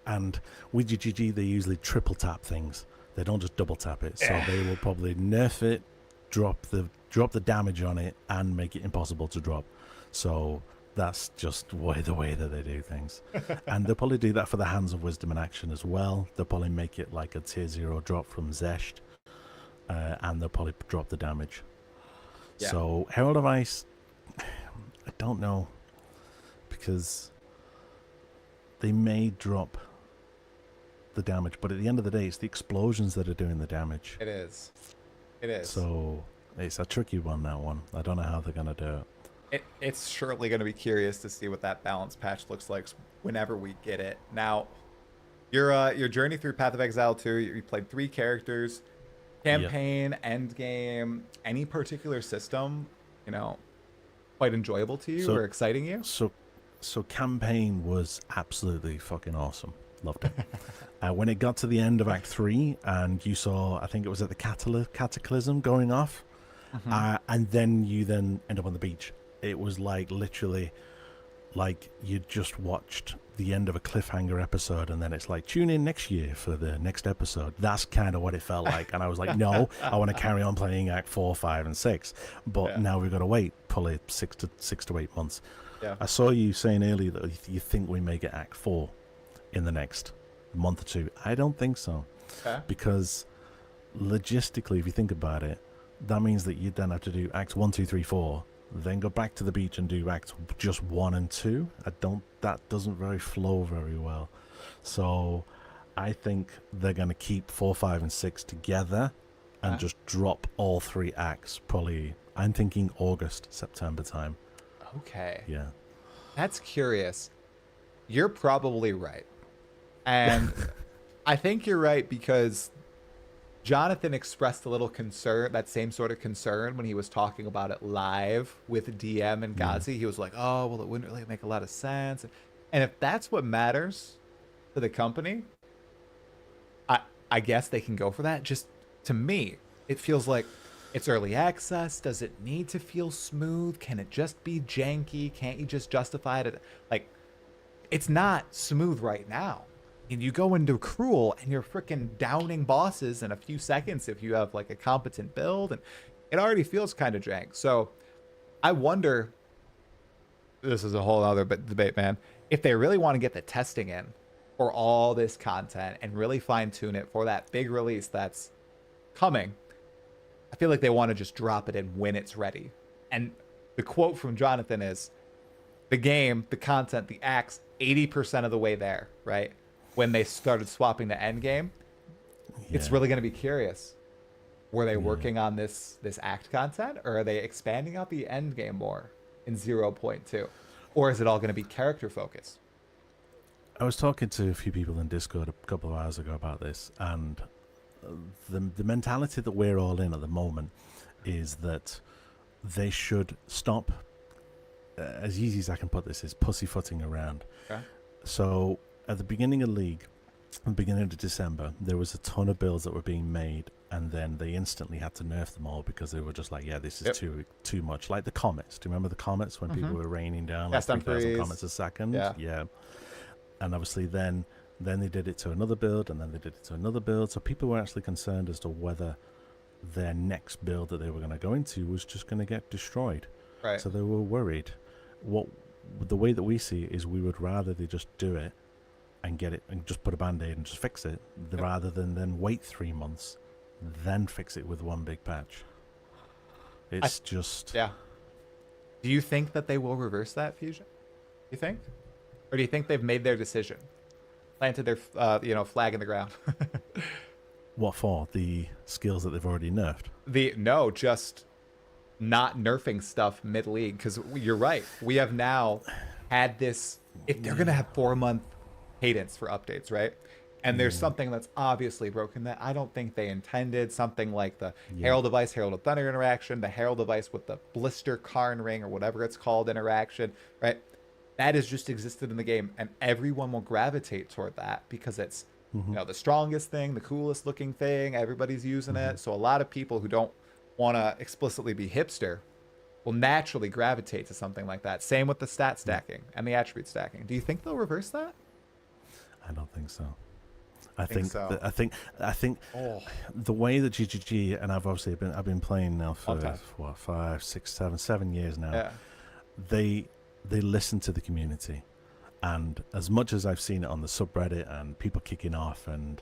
And with GGG, they usually triple tap things. They don't just double tap it. So they will probably nerf it, drop the damage on it, and make it impossible to drop. So that's just the way that they do things. And they'll probably do that for the Hands of Wisdom in action as well. They'll probably make it like a tier 0 drop from Zesht. And they'll probably drop the damage. Yeah. So Herald of Ice, I don't know. Because they may drop the damage, but at the end of the day, it's the explosions that are doing the damage. It is. It is. So it's a tricky one, that one. I don't know how they're going to do it. It's certainly going to be curious to see what that balance patch looks like whenever we get it. Now, your journey through Path of Exile 2, you played 3 characters, campaign, end game, any particular system, quite enjoyable to you or exciting you? So campaign was absolutely fucking awesome. Loved it. When it got to the end of Act 3 and you saw, I think it was at the Cataclysm going off, and then you end up on the beach. It was like literally like you just watched the end of a cliffhanger episode, and then it's like, tune in next year for the next episode. That's kind of what it felt like. And I was like, no, I want to carry on playing Act 4, 5, and 6. But now we've got to wait probably 6 to 8 months. Yeah. I saw you saying earlier that you think we may get Act 4 in the next month or 2. I don't think so. Okay. Because logistically, if you think about it, that means that you then have to do Acts 1, 2, 3, 4, then go back to the beach and do Acts just 1 and 2. That doesn't flow very well. So I think they're going to keep 4, 5, and 6 together and just drop all 3 acts. Probably, I'm thinking August, September time. Okay. Yeah. That's curious. You're probably right. And I think you're right because Jonathan expressed a little concern, that same sort of concern when he was talking about it live with DM and Gazi. He was like, oh, well, it wouldn't really make a lot of sense. And if that's what matters to the company, I guess they can go for that. Just to me, it feels like it's early access. Does it need to feel smooth? Can it just be janky? Can't you just justify it? Like, it's not smooth right now. And you go into Cruel and you're freaking downing bosses in a few seconds if you have like a competent build, and it already feels kind of jank. So I wonder, this is a whole other debate, man, if they really want to get the testing in for all this content and really fine tune it for that big release that's coming, I feel like they want to just drop it in when it's ready. And the quote from Jonathan is, the game, the content, the acts, 80% of the way there, right? When they started swapping the end game, it's really going to be curious. Were they working on this act content, or are they expanding out the end game more in 0.2? Or is it all going to be character focused? I was talking to a few people in Discord a couple of hours ago about this, and the mentality that we're all in at the moment is that they should stop, as easy as I can put this, is pussyfooting around. Okay. So at the beginning of League, the beginning of December, there was a ton of builds that were being made, and then they instantly had to nerf them all because they were just like, yeah, this is too much. Like the comets. Do you remember the comets when people were raining down like 3,000 comets a second? Yeah. And obviously then they did it to another build, and then they did it to another build. So people were actually concerned as to whether their next build that they were going to go into was just going to get destroyed. Right. So they were worried. The way that we see it is we would rather they just do it and get it and just put a band-aid and just fix it, rather than then wait 3 months, then fix it with one big patch. It's just... Yeah. Do you think that they will reverse that, Fusion? You think? Or do you think they've made their decision? Planted their, flag in the ground? What for? The skills that they've already nerfed? No, just not nerfing stuff mid-league, because you're right. We have now had this... If they're going to have 4-month cadence for updates, right? And there's something that's obviously broken that I don't think they intended. Something like the Herald Device, Herald of Thunder interaction, the Herald Device with the Blister Karn Ring or whatever it's called interaction, right? That has just existed in the game, and everyone will gravitate toward that because it's the strongest thing, the coolest looking thing. Everybody's using it. So a lot of people who don't want to explicitly be hipster will naturally gravitate to something like that. Same with the stat stacking and the attribute stacking. Do you think they'll reverse that? I don't think so. I think the way that GGG, and I've been playing now for 5, 6, 7 years now. Yeah. They listen to the community, and as much as I've seen it on the subreddit and people kicking off, and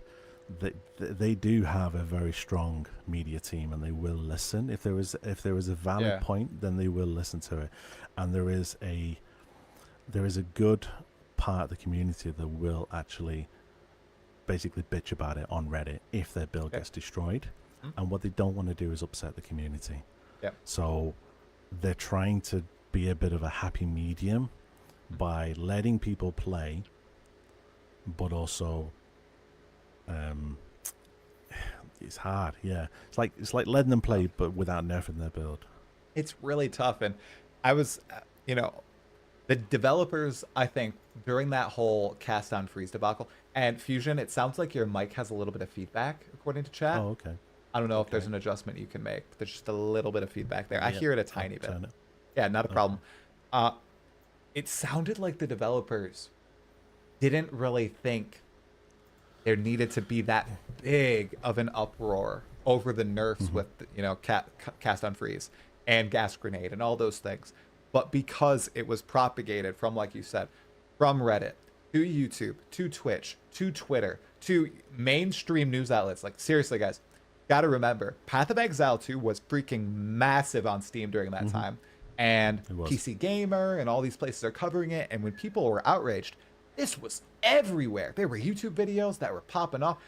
they do have a very strong media team, and they will listen. If there is a valid point, then they will listen to it, and there is a good part of the community that will actually basically bitch about it on Reddit if their build gets destroyed. And what they don't want to do is upset the community. So they're trying to be a bit of a happy medium by letting people play, but also it's hard. It's like letting them play but without nerfing their build. It's really tough. And I was the developers, I think, during that whole cast on freeze debacle, and Fusion, it sounds like your mic has a little bit of feedback according to chat. Oh, okay. I don't know if there's an adjustment you can make, but there's just a little bit of feedback there. I hear it a tiny bit. It. Yeah, not a problem. It sounded like the developers didn't really think there needed to be that big of an uproar over the nerfs with, cast on freeze and gas grenade and all those things. But because it was propagated from, like you said, from Reddit to YouTube to Twitch to Twitter to mainstream news outlets, like seriously, guys, gotta remember, Path of Exile 2 was freaking massive on Steam during that time. And PC Gamer and all these places are covering it. And when people were outraged, this was everywhere. There were YouTube videos that were popping off.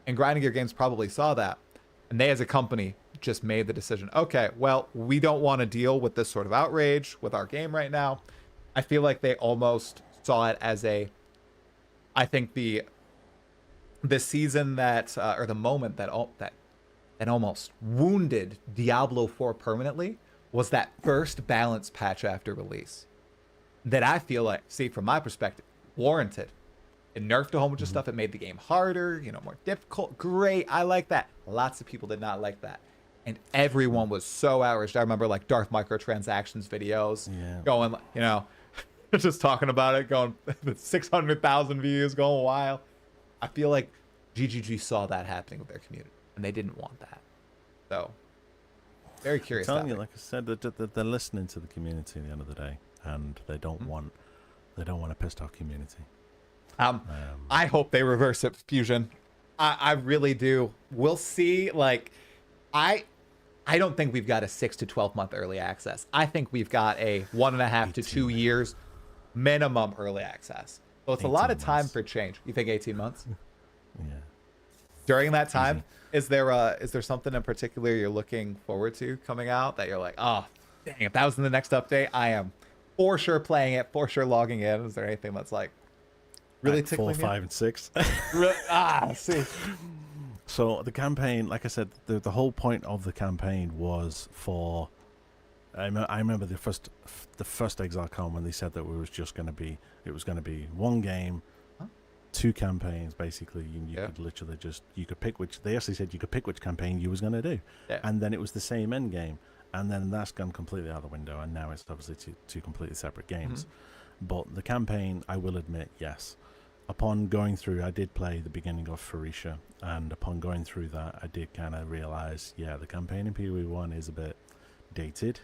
And Grinding Gear Games probably saw that. And they, as a company, just made the decision, okay, well, we don't want to deal with this sort of outrage with our game right now. I feel like they almost saw it as I think the season that, or the moment that almost wounded Diablo 4 permanently was that first balance patch after release that I feel like, see, from my perspective, warranted. It nerfed a whole bunch of stuff. It made the game harder, more difficult. Great. I like that. Lots of people did not like that. And everyone was so outraged. I remember like Darth Microtransactions videos going, just talking about it, going 600,000 views, going wild. I feel like GGG saw that happening with their community and they didn't want that. So very curious. I'm telling you, like I said, they're listening to the community at the end of the day, and they don't want a pissed off community. I hope they reverse it, Fusion. I really do. We'll see. Like, I don't think we've got a 6 to 12 month early access. I think we've got a 1.5 to 2 years minimum early access. So it's a lot of time for change. You think 18 months? Yeah. During that time, is there something in particular you're looking forward to coming out that you're like, oh, dang, if that was in the next update, I am for sure playing it, for sure logging in. Is there anything that's like really tickling 4, 5, and 6? Really? See. So the campaign, like I said, the whole point of the campaign was for. I remember the first ExileCon when they said that it was going to be one game, 2 campaigns basically. You could literally you could pick which. They actually said you could pick which campaign you was going to do, and then it was the same end game. And then that's gone completely out the window, and now it's obviously two completely separate games. But the campaign, I will admit, yes. Upon going through, I did play the beginning of Phorecia, and upon going through that, I did kind of realize, the campaign in PoE1 is a bit dated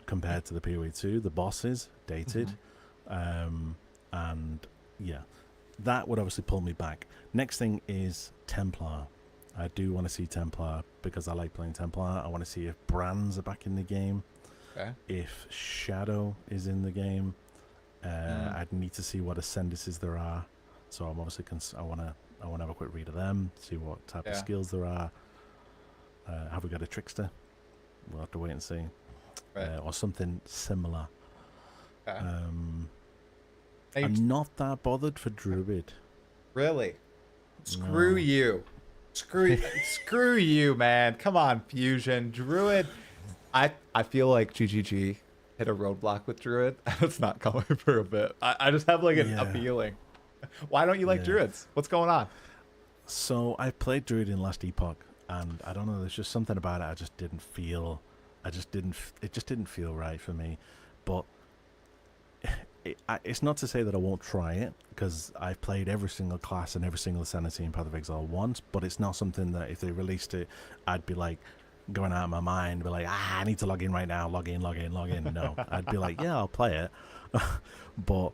compared to the PoE2. The bosses, dated. And that would obviously pull me back. Next thing is Templar. I do want to see Templar because I like playing Templar. I want to see if Brands are back in the game. Okay. If Shadow is in the game. I'd need to see what Ascendances there are. So I'm obviously I want to have a quick read of them, see what type of skills there are. Have we got a Trickster? We'll have to wait and see. Right. Or something similar. Okay. I'm not that bothered for Druid. Really? Screw you. Screw you, man. Come on, Fusion. Druid. I feel like GGG hit a roadblock with Druid. It's not coming for a bit. I just have like a feeling. Why don't you like Druids? What's going on? So I played Druid in last Epoch, and I don't know, there's just something about it it just didn't feel right for me. But it's not to say that I won't try it, because I've played every single class and every single Ascendancy in Path of Exile once, but it's not something that if they released it, I'd be like going out of my mind, be like, I need to log in right now, log in. No, I'd be like, I'll play it. But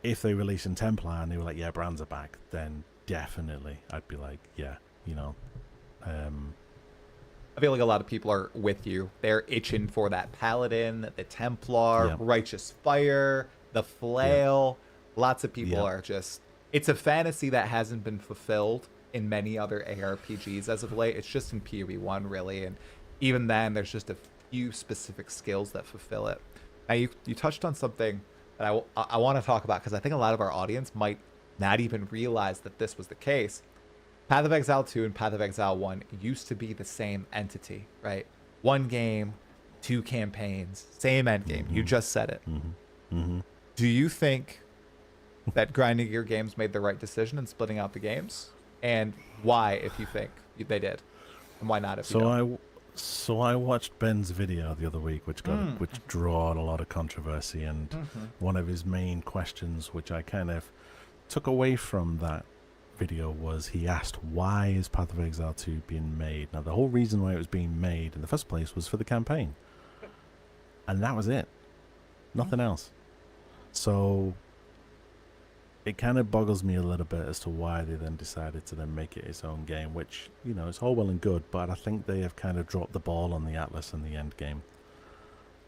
if they release in Templar and they were like, Brands are back, then definitely I'd be like, I feel like a lot of people are with you. They're itching for that Paladin, the Templar, Righteous Fire, the Flail. Lots of people Yeah. are just, it's a fantasy that hasn't been fulfilled in many other ARPGs as of late. It's just in PoE1 really, and even then there's just a few specific skills that fulfill it. Now you touched on something that I want to talk about, because I think a lot of our audience might not even realize that this was the case. Path of Exile 2 and Path of Exile 1 used to be the same entity, right? One game, two campaigns, same end game. You just said it. Do you think that Grinding Gear Games made the right decision in splitting out the games? And why, if you think they did? And why not if you don't? So I watched Ben's video the other week, which drew a lot of controversy, and one of his main questions, which I kind of took away from that video, was he asked, why is Path of Exile 2 being made? Now, the whole reason why it was being made in the first place was for the campaign. And that was it. Nothing else. So it kind of boggles me a little bit as to why they then decided to then make it its own game, which, you know, it's all well and good, but I think they have kind of dropped the ball on the Atlas and the end game.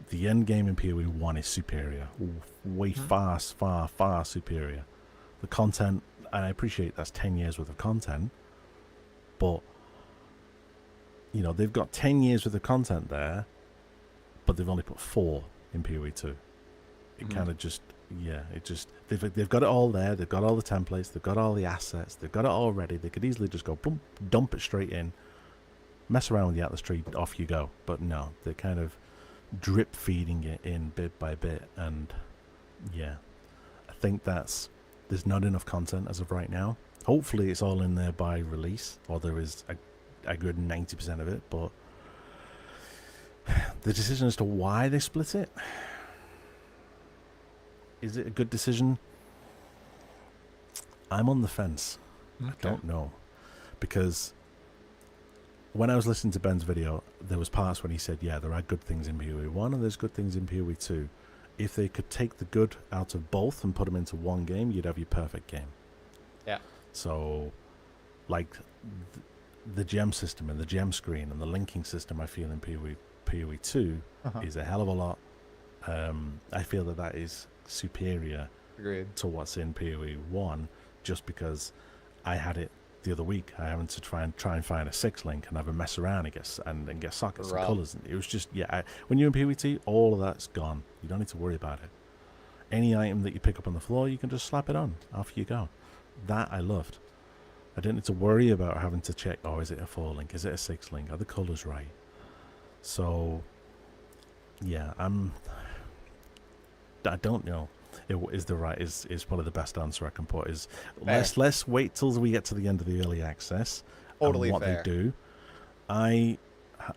The end game in PoE1 is superior. Way far superior. The content, and I appreciate that's 10 years worth of content, but, you know, they've got 10 years worth of content there, but they've only put 4 in PoE2. It kind of just, yeah, it just, they've got it all there, they've got all the templates, they've got all the assets, they've got it all ready. They could easily just go, boom, dump it straight in, mess around with the Atlas tree, off you go. But no, they're kind of drip feeding it in bit by bit, and yeah, I think there's not enough content as of right now. Hopefully it's all in there by release, or there is a good 90% of it, but the decision as to why they split it, is it a good decision? I'm on the fence. Okay. I don't know. Because when I was listening to Ben's video, there was parts when he said, yeah, there are good things in PoE1 and there's good things in PoE2. If they could take the good out of both and put them into one game, you'd have your perfect game. Yeah. So, like, the gem system and the gem screen and the linking system I feel in PoE2 is a hell of a lot. I feel that is superior to what's in PoE1, just because I had it the other week. I happened to try and find a 6 link and have a mess around and get sockets and colors. And it was just, yeah, when you're in PoE2, all of that's gone. You don't need to worry about it. Any item that you pick up on the floor, you can just slap it on. Off you go. That I loved. I didn't need to worry about having to check, oh, is it a 4 link? Is it a 6 link? Are the colors right? So, yeah, I don't know. Is probably the best answer I can put. Is let's wait till we get to the end of the early access. Totally and what fair. they do. I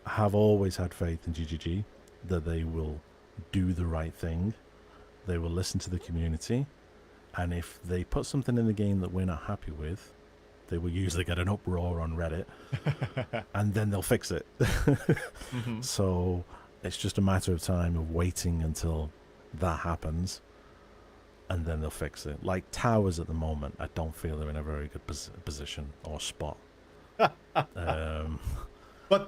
have always had faith in GGG that they will do the right thing. They will listen to the community, and if they put something in the game that we're not happy with, they will usually get an uproar on Reddit, and then they'll fix it. So it's just a matter of time of waiting until that happens, and then they'll fix it. Like towers at the moment, I don't feel they're in a very good position or spot. But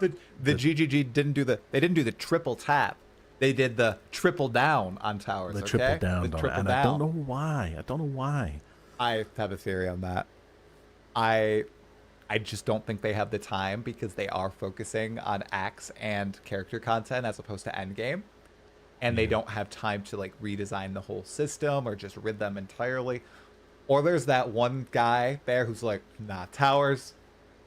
the GGG didn't do the triple tap. They did the triple down on towers. The triple down on it, and I don't know why. I have a theory on that. I just don't think they have the time, because they are focusing on axe and character content as opposed to endgame. And they don't have time to like redesign the whole system or just rid them entirely. Or there's that one guy there who's like, nah, towers,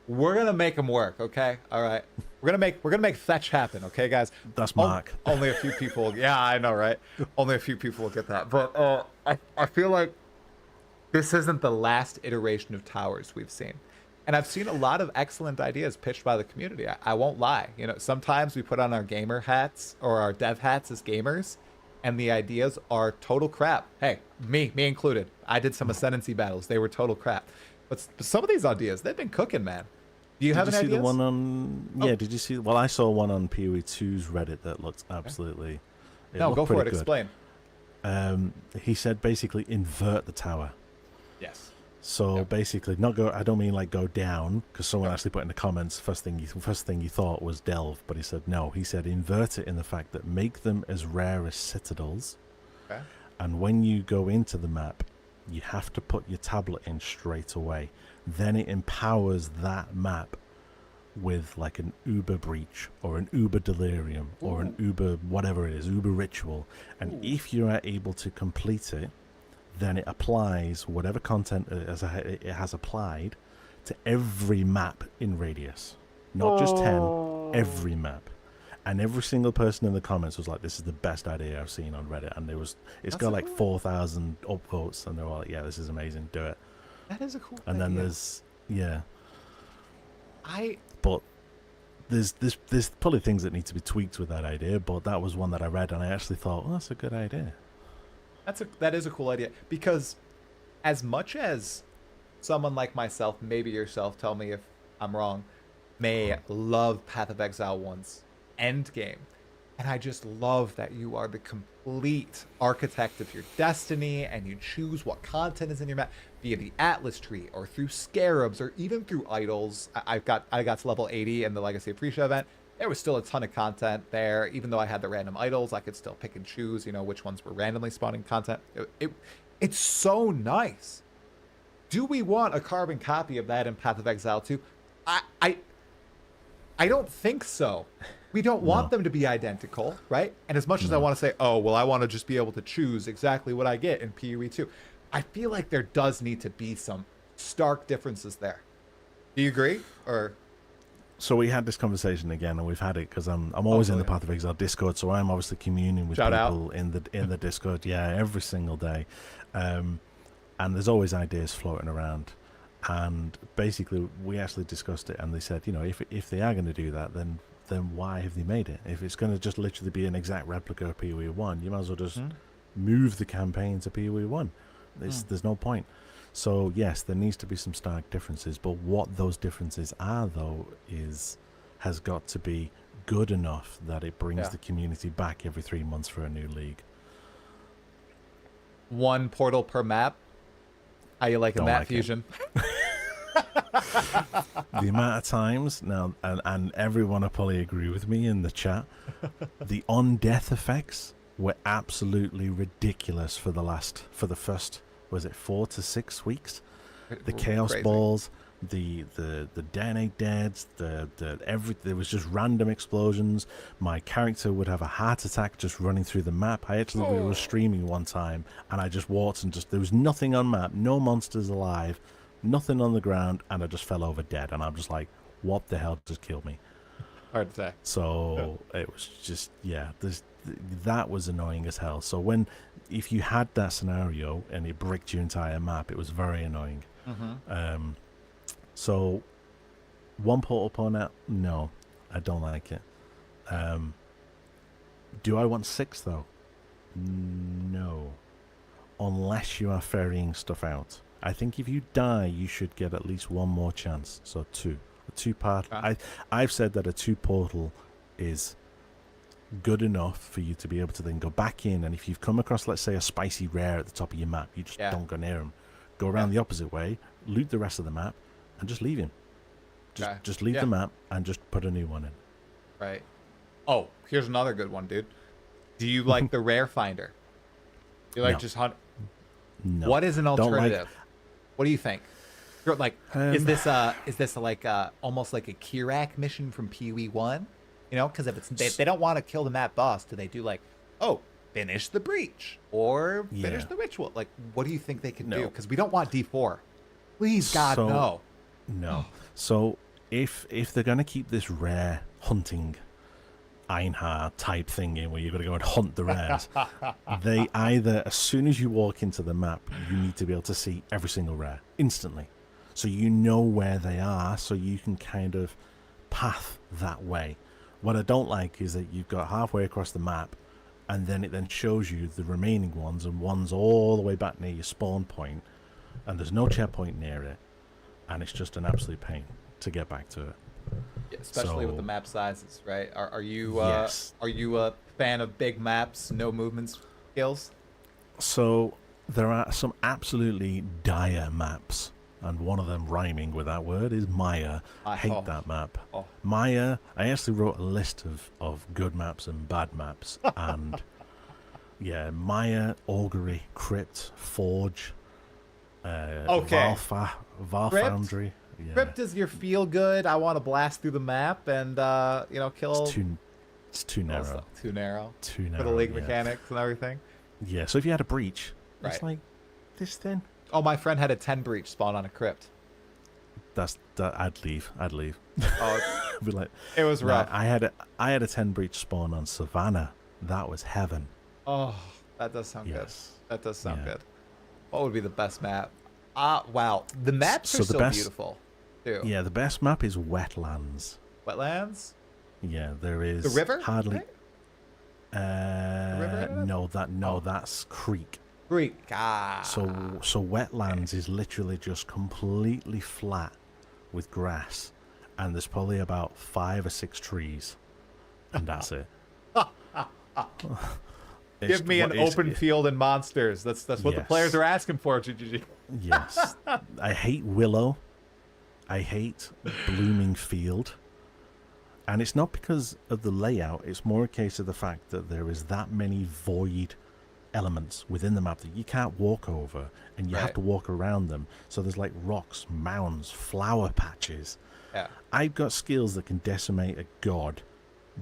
we're gonna make them work, okay? All right, we're gonna make fetch happen, okay, guys? That's Mark. Only a few people. Yeah, I know, right? Only a few people will get that. But I feel like this isn't the last iteration of towers we've seen. And I've seen a lot of excellent ideas pitched by the community. I won't lie. You know, sometimes we put on our gamer hats or our dev hats as gamers, and the ideas are total crap. Hey, me included. I did some ascendancy battles. They were total crap. But some of these ideas, they've been cooking, man. Do you have any ideas? Did you see the one on... Oh. Yeah, did you see... Well, I saw one on PoE2's Reddit that looked absolutely... Okay. No, go for it. Good. Explain. He said basically invert the tower. Yes. So basically, not go. I don't mean like go down, because someone actually put in the comments first thing you thought was delve, but he said no. He said invert it in the fact that make them as rare as citadels, and when you go into the map, you have to put your tablet in straight away. Then it empowers that map with like an Uber breach or an Uber delirium or an Uber whatever it is, Uber ritual. And if you are able to complete it, then it applies whatever content it has applied to every map in radius. Not just 10, every map. And every single person in the comments was like, this is the best idea I've seen on Reddit. And it's got like 4,000 upvotes, and they're all like, yeah, this is amazing, do it. That is a cool And idea. then but there's probably things that need to be tweaked with that idea, but that was one that I read and I actually thought, well, that's a good idea. That is a cool idea, because as much as someone like myself, maybe yourself, tell me if I'm wrong, may love Path of Exile 1's end game, and I just love that you are the complete architect of your destiny and you choose what content is in your map via the Atlas tree or through scarabs or even through idols. I got to level 80 in the Legacy of Prisha event. There was still a ton of content there. Even though I had the random idols, I could still pick and choose, which ones were randomly spawning content. It's so nice. Do we want a carbon copy of that in Path of Exile 2? I don't think so. We don't want them to be identical, right? And as much as I want to say, oh, well, I want to just be able to choose exactly what I get in PoE2, I feel like there does need to be some stark differences there. Do you agree? Or... So we had this conversation again, and we've had it because I'm always in the Path of Exile Discord, so I'm obviously communing with people in the Discord, every single day, and there's always ideas floating around. And basically, we actually discussed it, and they said, if they are going to do that, then why have they made it? If it's going to just literally be an exact replica of PoE1, you might as well just move the campaign to PoE1. There's no point. So yes, there needs to be some stark differences, but what those differences are, though, has got to be good enough that it brings the community back every 3 months for a new league. One portal per map. How you like a map fusion? The amount of times now, and everyone will probably agree with me in the chat, the on-death effects were absolutely ridiculous for the first, was it 4 to 6 weeks? The chaos balls, the detonate deads, there was just random explosions. My character would have a heart attack just running through the map. We were streaming one time, and I just walked and there was nothing on map, no monsters alive, nothing on the ground, and I just fell over dead. And I'm just like, what the hell just killed me? Hard to say. So it was just, that was annoying as hell. So if you had that scenario and it bricked your entire map, it was very annoying. So one portal per map, no, I don't like it. Do I want 6 though? No, unless you are ferrying stuff out. I think if you die, you should get at least one more chance. So 2. A 2-part. I've said that a 2 portal is good enough for you to be able to then go back in, and if you've come across, let's say, a spicy rare at the top of your map, you just don't go near him. Go around the opposite way, loot the rest of the map, and just leave him. Just leave the map and just put a new one in. Right. Oh, here's another good one, dude. Do you like the rare finder? Do you like just hunt? No. What is an alternative? What do you think? You're like, is this like almost like a Kirak mission from PoE1? Because if they don't want to kill the map boss, do they do like, finish the breach or finish the ritual? Like, what do you think they can do? Because we don't want D4. Please, God, no. No. So if they're going to keep this rare hunting Einhar type thing in where you've got to go and hunt the rares, they either, as soon as you walk into the map, you need to be able to see every single rare instantly. So you know where they are, so you can kind of path that way. What I don't like is that you've got halfway across the map, and then it then shows you the remaining ones, and one's all the way back near your spawn point, and there's no checkpoint near it, and it's just an absolute pain to get back to it. Yeah, especially with the map sizes, right? Are you a fan of big maps, no movement skills? So there are some absolutely dire maps, and one of them rhyming with that word is Maya. I hate that map. Maya, I actually wrote a list of good maps and bad maps, and Maya, Augury, Crypt, Forge, Okay. Val Crypt? Foundry. Yeah. Crypt is your feel good. I want to blast through the map and kill. It's too narrow. Too narrow. Too narrow. For the league yeah. mechanics and everything. Yeah. So if you had a breach, Right. it's like this thin. Oh, my friend had a 10 breach spawn on a crypt. I'd leave. Oh, Be like, it was rough. I had a 10 breach spawn on Savannah. That was heaven. Oh, that does sound Yes. good. That does sound Yeah. good. What would be the best map? Wow. The maps So are the so best- beautiful, too. Yeah, the best map is Wetlands. Wetlands? Yeah, there is The river? hardly. Right? river? That's creek. Creek. Ah. So Wetlands is literally just completely flat with grass, and there's probably about 5 or 6 trees, and that's it. Give me an open field and monsters. That's what the Yes. players are asking for, GGG. Yes. I hate Willow. I hate Blooming Field. And it's not because of the layout, it's more a case of the fact that there is that many void elements within the map that you can't walk over, and you have Right. to walk around them. So there's like rocks, mounds, flower patches. Yeah. I've got skills that can decimate a god,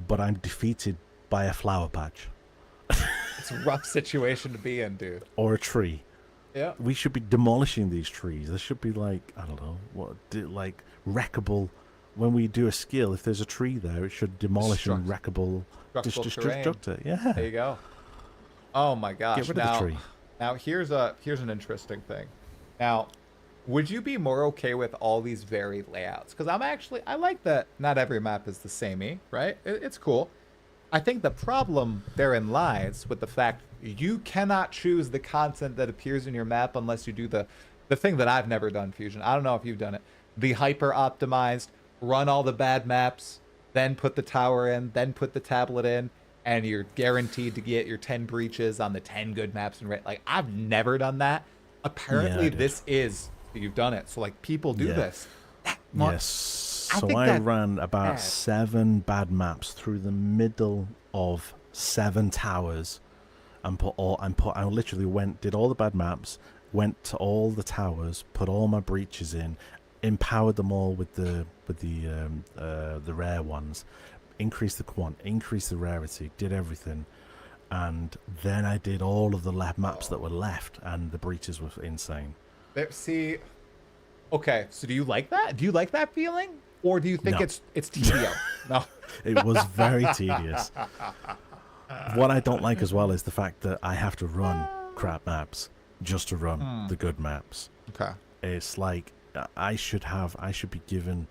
but I'm defeated by a flower patch It's a rough situation to be in, dude. or a tree. Yeah. We should be demolishing these trees. There should be like, I don't know, like wreckable. When we do a skill, if there's a tree there, it should demolish and wreckable. Destructible Destruct it. Yeah. There you go. Oh my gosh. Get rid now, of the tree. Now here's an interesting thing. Now, would you be more okay with all these varied layouts? Because I like that not every map is the samey, right? It's cool. I think the problem therein lies with the fact you cannot choose the content that appears in your map unless you do the thing that I've never done, Fusion. I don't know if you've done it. The hyper optimized, run all the bad maps, then put the tower in, then put the tablet in, and you're guaranteed to get your 10 breaches on the 10 good maps. And like, I've never done that. Apparently, I did. this is, you've done it. So, like, people do Yeah. this. Yes. So think I that's ran about bad. 7 bad maps through the middle of 7 towers, and I literally did all the bad maps, went to all the towers, put all my breaches in, empowered them all with the rare ones, increased the quant, increased the rarity, did everything, and then I did all of the maps that were left, and the breaches were insane. See, okay, so do you like that? Do you like that feeling? Or do you think No. it's tedious? No. It was very tedious. What I don't like as well is the fact that I have to run crap maps just to run the good maps. Okay. It's like I should be given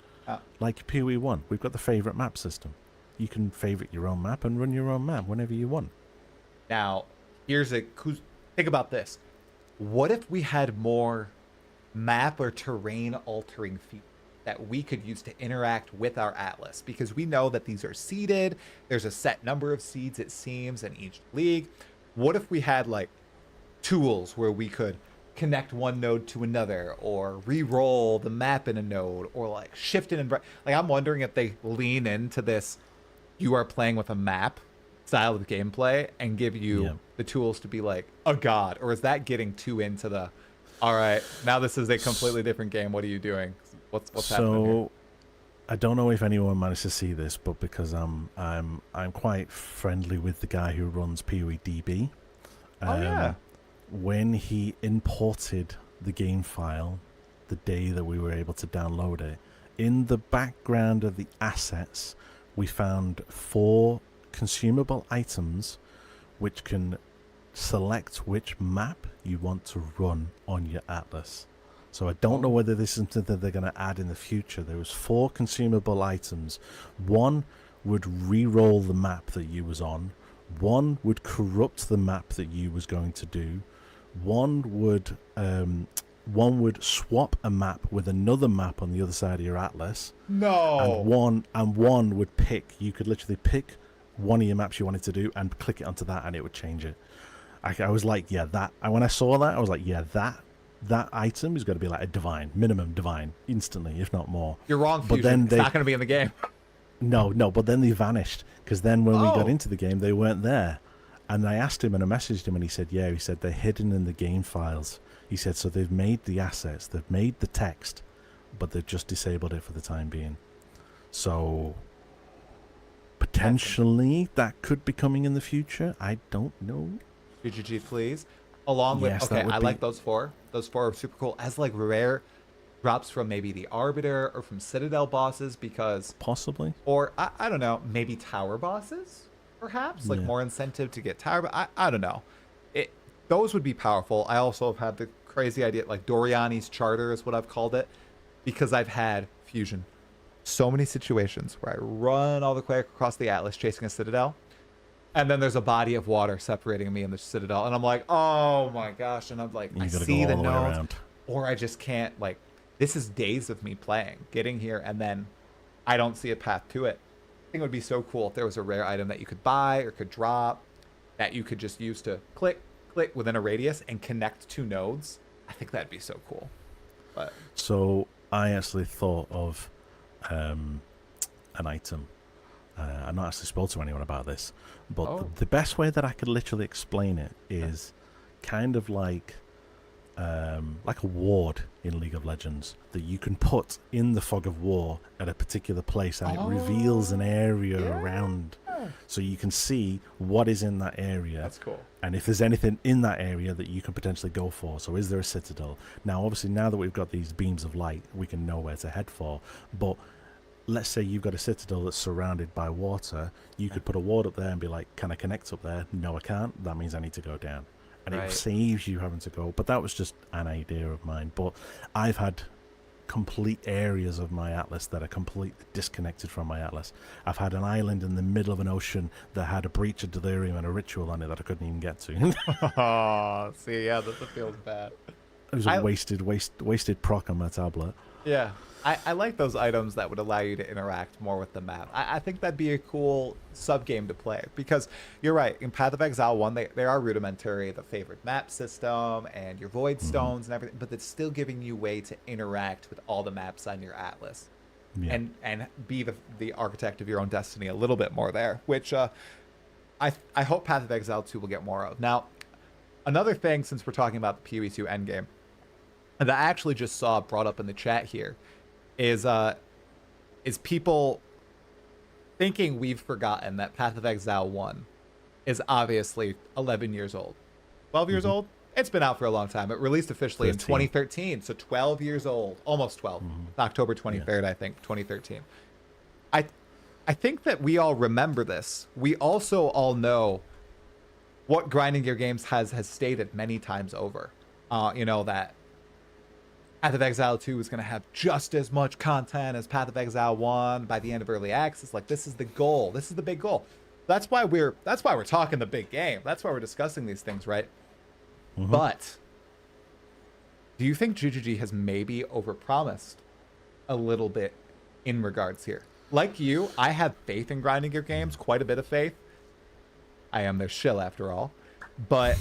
like PoE1. We've got the favorite map system. You can favorite your own map and run your own map whenever you want. Now, think about this. What if we had more map or terrain altering features that we could use to interact with our atlas? Because we know that these are seeded. There's a set number of seeds, it seems, in each league. What if we had like tools where we could connect one node to another, or re-roll the map in a node, or like shift it and like, I'm wondering if they lean into this you are playing with a map style of gameplay and give you the tools to be like a god, or is that getting too into the all right, now this is a completely different game, what are you doing? What's happening here? So I don't know if anyone managed to see this, but because I'm quite friendly with the guy who runs PoEDB. When he imported the game file the day that we were able to download it, in the background of the assets we found 4 consumable items which can select which map you want to run on your atlas. So I don't know whether this is something that they're going to add in the future. There was 4 consumable items. 1 would re-roll the map that you was on. 1 would corrupt the map that you was going to do. 1 would swap a map with another map on the other side of your atlas. No. And one would pick. You could literally pick one of your maps you wanted to do and click it onto that, and it would change it. I was like, yeah, that. And when I saw that, I was like, yeah, that item is going to be like a minimum divine, instantly, if not more. You're wrong, but Fusion. then It's not going to be in the game. No, but then they vanished, because then when we got into the game, they weren't there. And I asked him and I messaged him and he said, yeah, he said they're hidden in the game files. He said, so they've made the assets, they've made the text, but they've just disabled it for the time being. So potentially that could be coming in the future. I don't know. GGG, please. Along with, Yes, okay, I be... like those four. Those four are super cool. As like rare drops from maybe the Arbiter or from Citadel bosses, because possibly, or I don't know, maybe tower bosses, perhaps like more incentive to get tower. I don't know. Those would be powerful. I also have had the crazy idea, like Doriani's Charter is what I've called it, because I've had fusion. So many situations where I run all the way across the Atlas chasing a Citadel, and then there's a body of water separating me and the Citadel, and I'm like, oh my gosh, and I'm like, I see the nodes, or I just can't, like, this is days of me playing, getting here, and then I don't see a path to it. I think it would be so cool if there was a rare item that you could buy or could drop that you could just use to click within a radius and connect two nodes. I think that'd be so cool. But so I actually thought of an item. I'm not actually spoke to anyone about this, but the best way that I could literally explain it is kind of like a ward in League of Legends that you can put in the fog of war at a particular place, and it reveals an area around, so you can see what is in that area. That's cool. And if there's anything in that area that you can potentially go for. So is there a citadel? Now, obviously, now that we've got these beams of light, we can know where to head for. But let's say you've got a citadel that's surrounded by water. You could put a ward up there and be like, can I connect up there? No, I can't. That means I need to go down. And it saves you having to go. But that was just an idea of mine. But I've had complete areas of my atlas that are completely disconnected from my atlas. I've had an island in the middle of an ocean that had a breach of delirium and a ritual on it that I couldn't even get to. Oh, see, yeah, that feels bad. It was a wasted proc on my tablet. Yeah. I like those items that would allow you to interact more with the map. I think that'd be a cool sub-game to play, because you're right, in Path of Exile 1, they are rudimentary, the favorite map system and your void stones and everything, but it's still giving you a way to interact with all the maps on your atlas and be the architect of your own destiny a little bit more there, which I hope Path of Exile 2 will get more of. Now, another thing, since we're talking about the PoE2 endgame, that I actually just saw brought up in the chat here, is people thinking we've forgotten that Path of Exile 1 is obviously 11 years old. 12 years old? It's been out for a long time. It released officially in 2013, so 12 years old. Almost 12. October 23rd, I think, 2013. I think that we all remember this. We also all know what Grinding Gear Games has stated many times over. You know, that Path of Exile 2 is going to have just as much content as Path of Exile 1 by the end of early access. Like, this is the goal. This is the big goal. That's why we're talking the big game. That's why we're discussing these things, right? But do you think GGG has maybe overpromised a little bit in regards here? Like you, I have faith in Grinding Gear Games, quite a bit of faith. I am their shill after all. But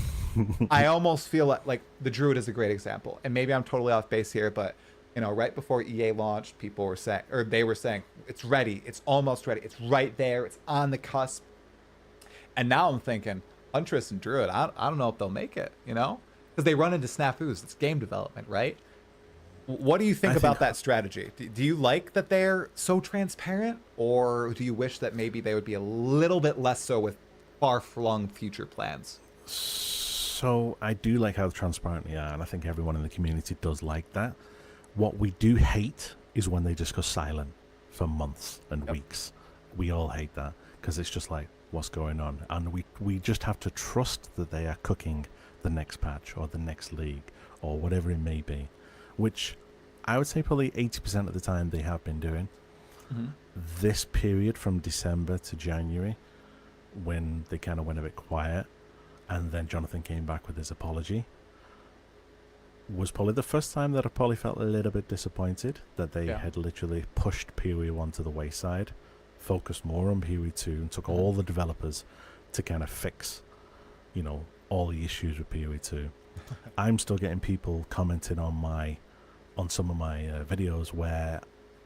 I almost feel like the Druid is a great example. And maybe I'm totally off base here, but you know, right before EA launched, people were saying, or they were saying, it's ready, it's almost ready, it's right there, it's on the cusp. And now I'm thinking, Huntress and Druid, I don't know if they'll make it, you know? Because they run into snafus. It's game development, right? What do you think about that strategy? Do you like that they're so transparent, or do you wish that maybe they would be a little bit less so with far-flung future plans? So I do like how transparent they are, and I think everyone in the community does like that. What we do hate is when they just go silent for months and weeks. We all hate that, because it's just like, what's going on? And we just have to trust that they are cooking the next patch or the next league or whatever it may be, which I would say probably 80% of the time they have been doing. This period from December to January, when they kind of went a bit quiet, and then Jonathan came back with his apology, was probably the first time that I probably felt a little bit disappointed that they had literally pushed PoE1 to the wayside, focused more on PoE2, and took all the developers to kind of fix, you know, all the issues with PoE2. I'm still getting people commenting on some of my videos where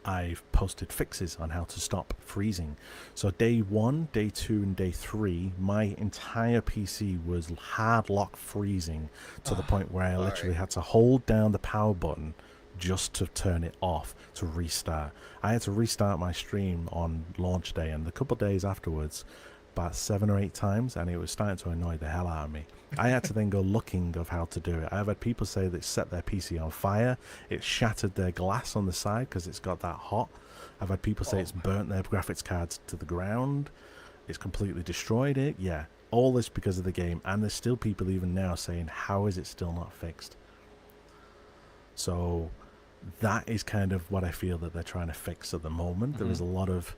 I've posted fixes on how to stop freezing. So day 1, day 2, and day 3, my entire PC was hard lock freezing to the point where I literally had to hold down the power button just to turn it off to restart. I had to restart my stream on launch day and a couple of days afterwards about 7 or 8 times, and it was starting to annoy the hell out of me. I had to then go looking of how to do it. I've had people say that it set their PC on fire, it shattered their glass on the side because it's got that hot. I've had people say it's burnt their graphics cards to the ground, it's completely destroyed it. Yeah, all this because of the game, and there's still people even now saying, how is it still not fixed? So that is kind of what I feel that they're trying to fix at the moment. There is a lot of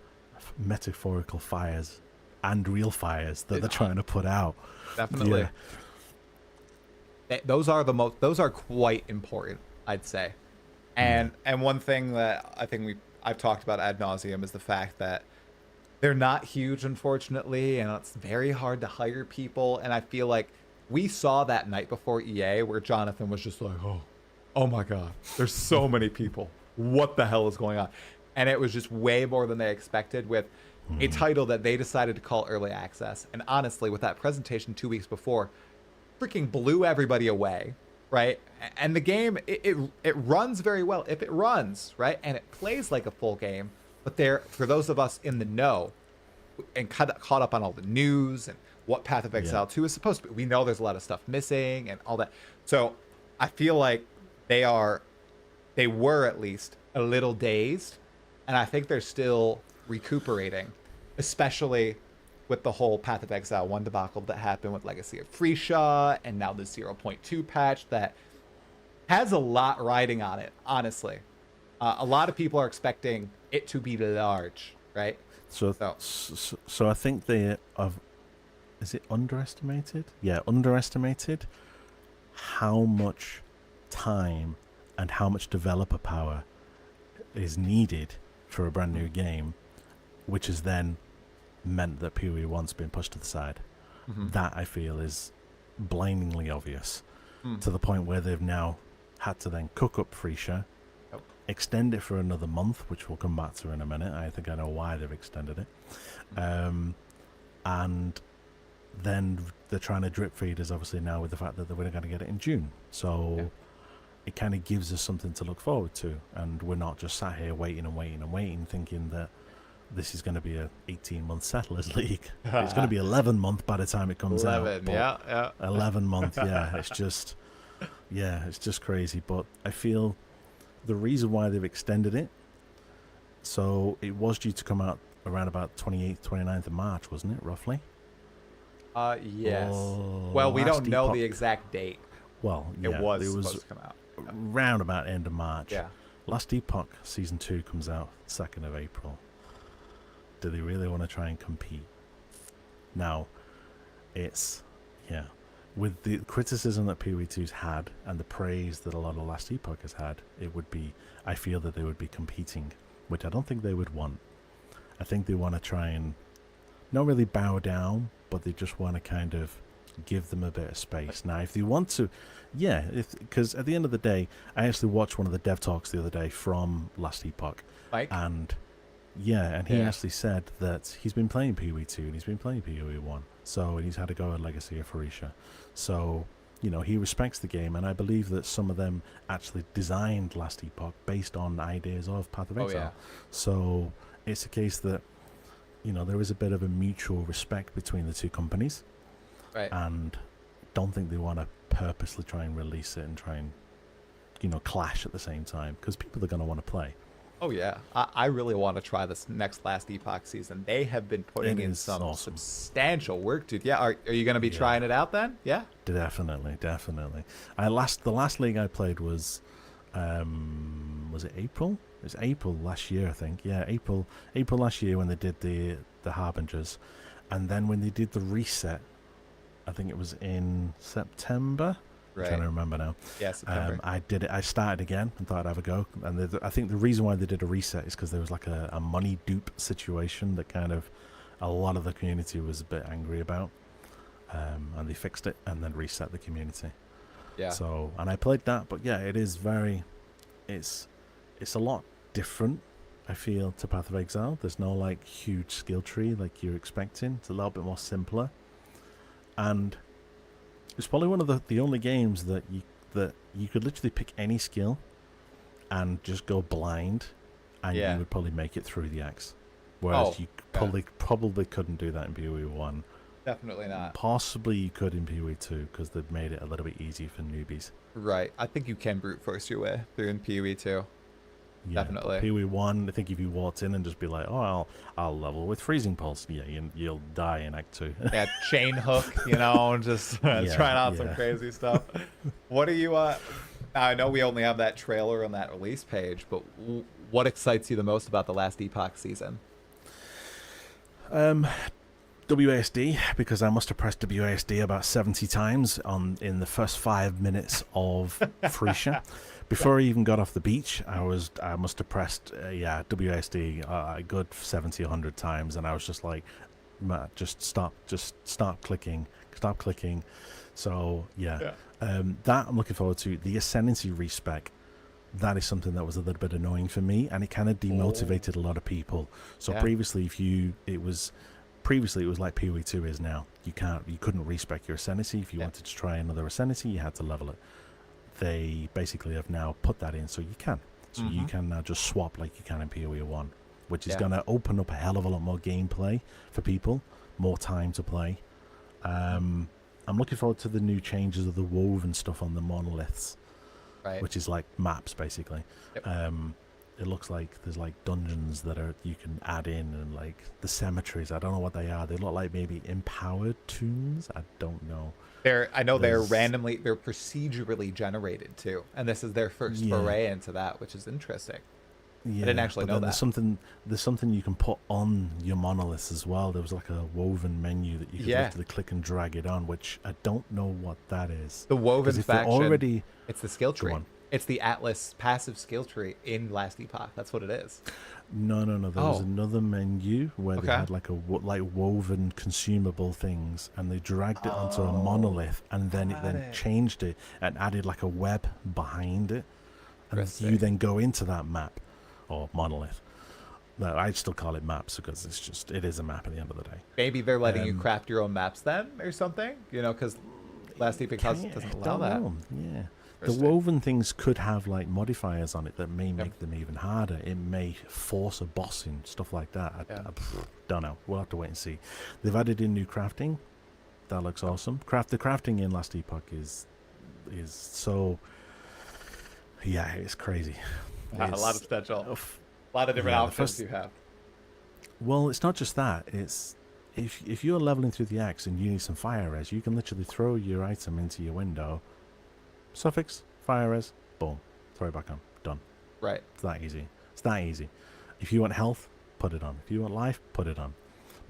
metaphorical fires and real fires that they're trying to put out. Definitely. Yeah. Those are quite important, I'd say. And one thing that I think I've talked about ad nauseum is the fact that they're not huge, unfortunately, and it's very hard to hire people. And I feel like we saw that night before EA where Jonathan was just like, oh my God, there's so many people. What the hell is going on? And it was just way more than they expected with a title that they decided to call early access. And honestly, with that presentation 2 weeks before, freaking blew everybody away, right? And the game, it runs very well if it runs, right? And it plays like a full game. But for those of us in the know and caught up on all the news and what Path of Exile 2 is supposed to be, we know there's a lot of stuff missing and all that. So I feel like they were at least a little dazed, and I think they're still recuperating, especially with the whole Path of Exile 1 debacle that happened with Legacy of Freesia, and now the 0.2 patch that has a lot riding on it, honestly. A lot of people are expecting it to be large, right? So I think they have, is it underestimated? Yeah, underestimated how much time and how much developer power is needed for a brand new game, which has then meant that PoE1's been pushed to the side. That I feel is blindingly obvious, to the point where they've now had to then cook up Freesia, extend it for another month, which we'll come back to in a minute. I think I know why they've extended it. And then they're trying to drip feed us obviously now with the fact that we're going to get it in June. So it kind of gives us something to look forward to, and we're not just sat here waiting and waiting and waiting thinking that this is going to be a 18-month Settlers League. It's going to be 11-month by the time it comes 11, out. 11 month, it's just crazy. But I feel the reason why they've extended it, so it was due to come out around about 28th, 29th of March, wasn't it, roughly? Yes. Well, we don't know the exact date. Well, yeah, it was supposed to come out. Round about end of March. Yeah. Last Epoch Season 2 comes out 2nd of April. Do they really want to try and compete? Now, it's, with the criticism that PoE2's had and the praise that a lot of Last Epoch has had, I feel that they would be competing, which I don't think they would want. I think they want to try and not really bow down, but they just want to kind of give them a bit of space. Now, if they want to, because at the end of the day, I actually watched one of the dev talks the other day from Last Epoch. Mike? And he actually said that he's been playing PoE2 and he's been playing PoE1. So he's had a go at Legacy of Freesia. So, he respects the game, and I believe that some of them actually designed Last Epoch based on ideas of Path of Exile. So it's a case that, there is a bit of a mutual respect between the two companies. Right. And don't think they want to purposely try and release it and try and, clash at the same time, because people are going to want to play. Oh, yeah. I really want to try this next Last Epoch season. They have been putting in some substantial work, dude. Yeah, are you going to be trying it out then? Yeah? Definitely. The last league I played was it April? It was April last year, I think. Yeah, April last year when they did the Harbingers. And then when they did the reset, I think it was in September. Right. I'm trying to remember now. Yeah, September. I did it. I started again and thought I'd have a go. And I think the reason why they did a reset is because there was like a money dupe situation that kind of a lot of the community was a bit angry about. And they fixed it and then reset the community. Yeah. So, and I played that, but yeah, it is it's a lot different I feel, to Path of Exile. There's no like huge skill tree like you're expecting. It's a little bit more simpler, and it's probably one of the only games that you could literally pick any skill and just go blind, and you would probably make it through the axe. Whereas you probably couldn't do that in PoE1. Definitely not. Possibly you could in PoE2 because they've made it a little bit easier for newbies. Right. I think you can brute force your way through in PoE2. Yeah, Definitely. PoE1, I think if you walked in and just be like, oh, I'll level with freezing pulse, yeah, you'll die in Act 2. Yeah, chain hook, you know, and just trying out some crazy stuff. What are you, I know we only have that trailer on that release page, but what excites you the most about the last Epoch season? WASD, because I must have pressed WASD about 70 times in the first 5 minutes of Frisia. Before I even got off the beach, I must have pressed WASD a good 70 or 100 times, and I was just like, just stop clicking. So that I'm looking forward to. The Ascendancy respec, that is something that was a little bit annoying for me, and it kind of demotivated a lot of people. So previously it was like PoE2 is now. You couldn't respec your Ascendancy. If you wanted to try another Ascendancy, you had to level it. They basically have now put that in, so you can. So you can now just swap like you can in PoE1, which is going to open up a hell of a lot more gameplay for people, more time to play. I'm looking forward to the new changes of the woven stuff on the monoliths, which is like maps basically. It looks like there's like dungeons that you can add in, and like the cemeteries. I don't know what they are. They look like maybe empowered tombs. I don't know. They're procedurally generated too, and this is their first foray into that, which is interesting. I didn't actually know that. There's something you can put on your monoliths as well. There was like a woven menu that you could literally click and drag it on, which I don't know what that is. The woven faction. It's the skill tree. It's the Atlas passive skill tree in Last Epoch. That's what it is. No. There was another menu where they had like woven consumable things, and they dragged it onto a monolith, and then it changed it and added like a web behind it, and you then go into that map or monolith. No, I'd still call it maps because it is a map at the end of the day. Maybe they're letting you craft your own maps then, or something. You know, because Last Epoch doesn't allow that. Yeah. The woven things could have like modifiers on it that may make them even harder. It may force a boss in, stuff like that. I don't know. We'll have to wait and see. They've added in new crafting. That looks awesome. The crafting in Last Epoch is so... Yeah, it's crazy. A lot of potential. A lot of different options you have. Well, it's not just that. It's... If you're leveling through the axe and you need some fire res, you can literally throw your item into your window, suffix, fire res, boom, throw it back on, done. Right. It's that easy. If you want health, put it on. If you want life, put it on.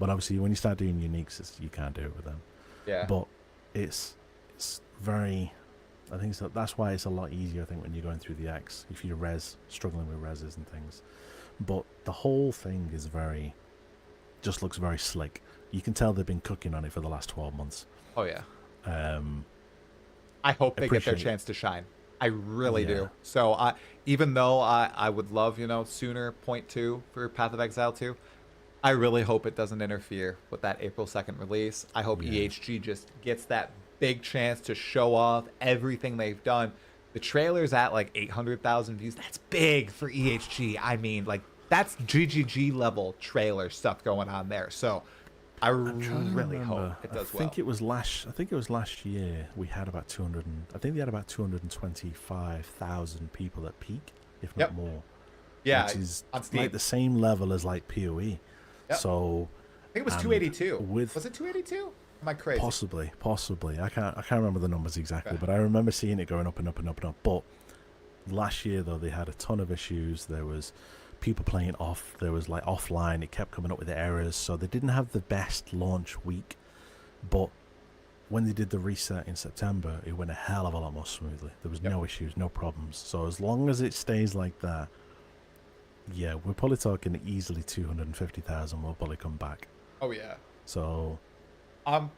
But obviously, when you start doing uniques, you can't do it with them. Yeah. But it's very... I think that's why it's a lot easier, I think, when you're going through the axe, if you're struggling with reses and things. But the whole thing is just looks very slick. You can tell they've been cooking on it for the last 12 months. Oh, yeah. I hope they get their chance to shine. I really do. So even though I would love, sooner point 2 for Path of Exile 2, I really hope it doesn't interfere with that April 2nd release. I hope EHG just gets that big chance to show off everything they've done. The trailer's at like 800,000 views. That's big for EHG. I mean, like, that's GGG level trailer stuff going on there. So I really hope it does well. I think it was last year we had about 200. I think they had about 225,000 people at peak, if not more. Yeah, which is like the same level as like PoE. Yep. So I think it was 282. Was it 282? Am I crazy? Possibly. I can't remember the numbers exactly, but I remember seeing it going up and up and up and up. But last year though, they had a ton of issues. There was people playing off. There was like offline. It kept coming up with errors. So they didn't have the best launch week. But when they did the reset in September, it went a hell of a lot more smoothly. There was no issues, no problems. So as long as it stays like that, yeah, we're probably talking easily 250,000 will probably come back. Oh yeah. So I'm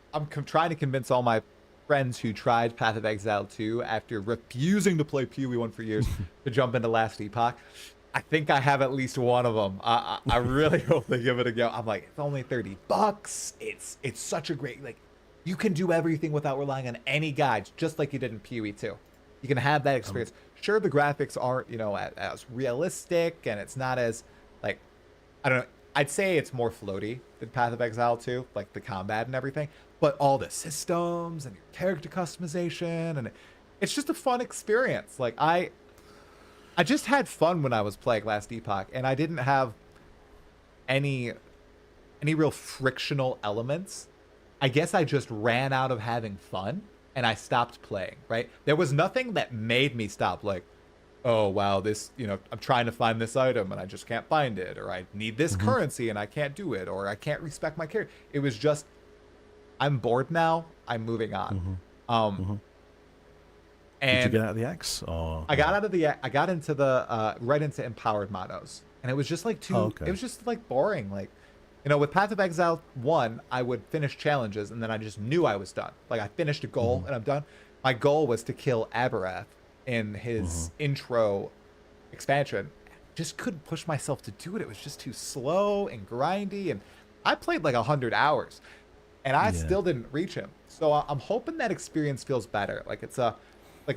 trying to convince all my friends who tried Path of Exile 2 after refusing to play PoE1 for years to jump into Last Epoch. I think I have at least one of them. I really hope they give it a go. I'm like, it's only $30. It's such a great, like, you can do everything without relying on any guides, just like you did in PoE2. You can have that experience. Sure, the graphics aren't, you know, as realistic, and it's not as, like, I don't know. I'd say it's more floaty than Path of Exile 2, like the combat and everything. But all the systems and your character customization, and it's just a fun experience. Like, I just had fun when I was playing last Epoch, and I didn't have any real frictional elements. I guess I just ran out of having fun, and I stopped playing, right? There was nothing that made me stop, like, oh, wow, this, you know, I'm trying to find this item, and I just can't find it, or I need this currency, and I can't do it, or I can't respect my character. It was just, I'm bored now, I'm moving on. And did you get out of the X? Or I got into the right into empowered monos, and it was just like it was just like boring. Like, you know, with Path of Exile 1, I would finish challenges, and then I just knew I was done. Like, I finished a goal and I'm done. My goal was to kill Aberrath in his intro expansion. Just couldn't push myself to do it. It was just too slow and grindy, and I played like 100 hours and I still didn't reach him. So I'm hoping that experience feels better. Like, it's a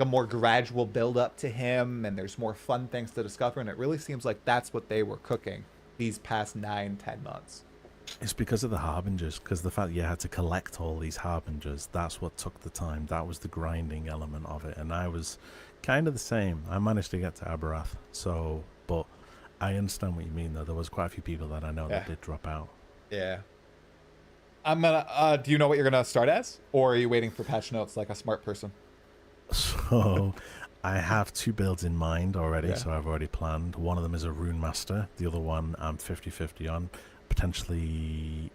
more gradual build up to him, and there's more fun things to discover, and it really seems like that's what they were cooking these past 9-10 months. It's because of the harbingers, because the fact you had to collect all these harbingers, that's what took the time. That was the grinding element of it, and I was kind of the same. I managed to get to Aberrath, so, but I understand what you mean, though. There was quite a few people that I know that did drop out. Yeah. I'm gonna, do you know what you're gonna start as? Or are you waiting for patch notes like a smart person? So I have 2 builds in mind already, so I've already planned. One of them is a Rune Master. The other one I'm 50-50 on. Potentially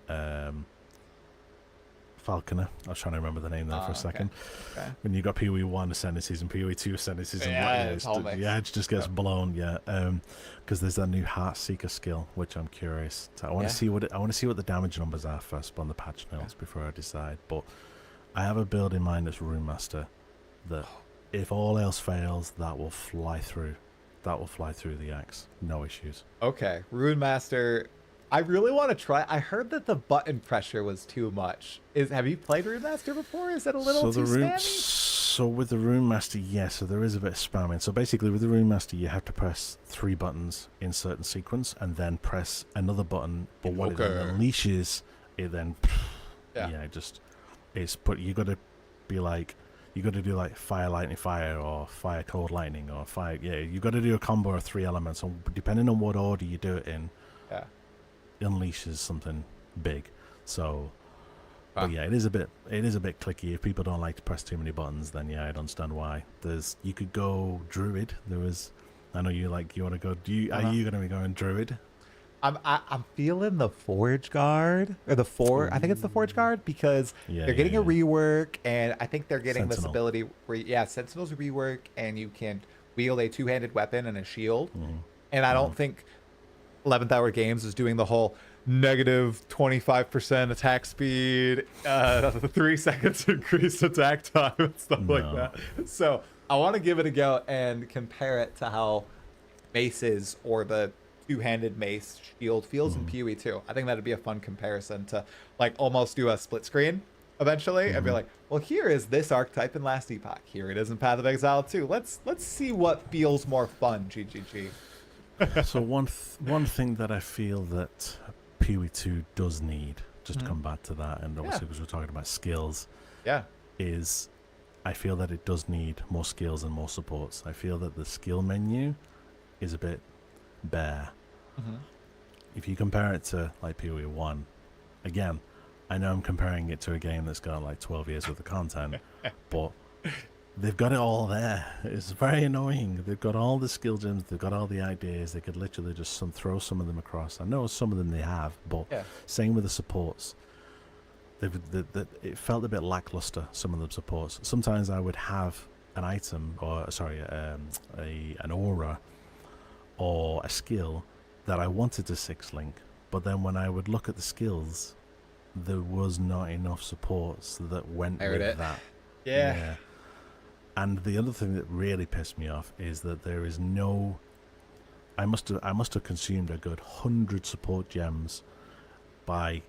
Falconer. I was trying to remember the name there for a second. Okay. When you got PoE1 ascendancies and PoE2 ascendancies, the edge just gets blown. Because there's that new Heart Seeker skill, which I'm curious. I want to see what the damage numbers are first on the patch notes before I decide. But I have a build in mind that's Rune Master. That if all else fails, that will fly through. That will fly through the axe. No issues. Okay. Rune Master. I really want to try. I heard that the button pressure was too much. Have you played Rune Master before? Is it a little too spammy? So with the Rune Master, yes. So there is a bit of spamming. So basically with the Rune Master, you have to press 3 buttons in certain sequence and then press another button. But what it then unleashes, it then... But you got to be like... You got to do like fire, lightning, fire, or fire, cold, lightning, or fire. Yeah, you got to do a combo of 3 elements. And depending on what order you do it in, it unleashes something big. So, but yeah, it is a bit clicky. If people don't like to press too many buttons, then yeah, I'd understand why. You could go Druid. I know you want to go. Are you going to be going Druid? I'm feeling the Forge Guard, or the I think it's the Forge Guard, because they're getting a rework, and I think they're getting this ability where Sentinel's rework, and you can wield a 2-handed weapon and a shield. And I don't think 11th Hour Games is doing the whole negative 25% attack speed, 3 seconds increased attack time and stuff like that. So I want to give it a go and compare it to how maces or the 2-handed mace shield feels in PoE2. I think that'd be a fun comparison to like almost do a split screen eventually and be like, well, here is this archetype in last Epoch. Here it is in Path of Exile 2. Let's see what feels more fun. GGG. So one thing that I feel that PoE2 does need, just to come back to that, and obviously because we're talking about skills, is I feel that it does need more skills and more supports. I feel that the skill menu is a bit bare. If you compare it to like PoE1, again, I know I'm comparing it to a game that's got like 12 years worth of content, but they've got it all there. It's very annoying. They've got all the skill gems, they've got all the ideas. They could literally just throw some of them across. I know some of them they have, but same with the supports. It felt a bit lackluster, some of the supports. Sometimes I would have an item, or sorry, an aura or a skill that I wanted to 6-link, but then when I would look at the skills, there was not enough supports that went with that. Yeah. And the other thing that really pissed me off is that there is no I must have consumed a good 100 support gems by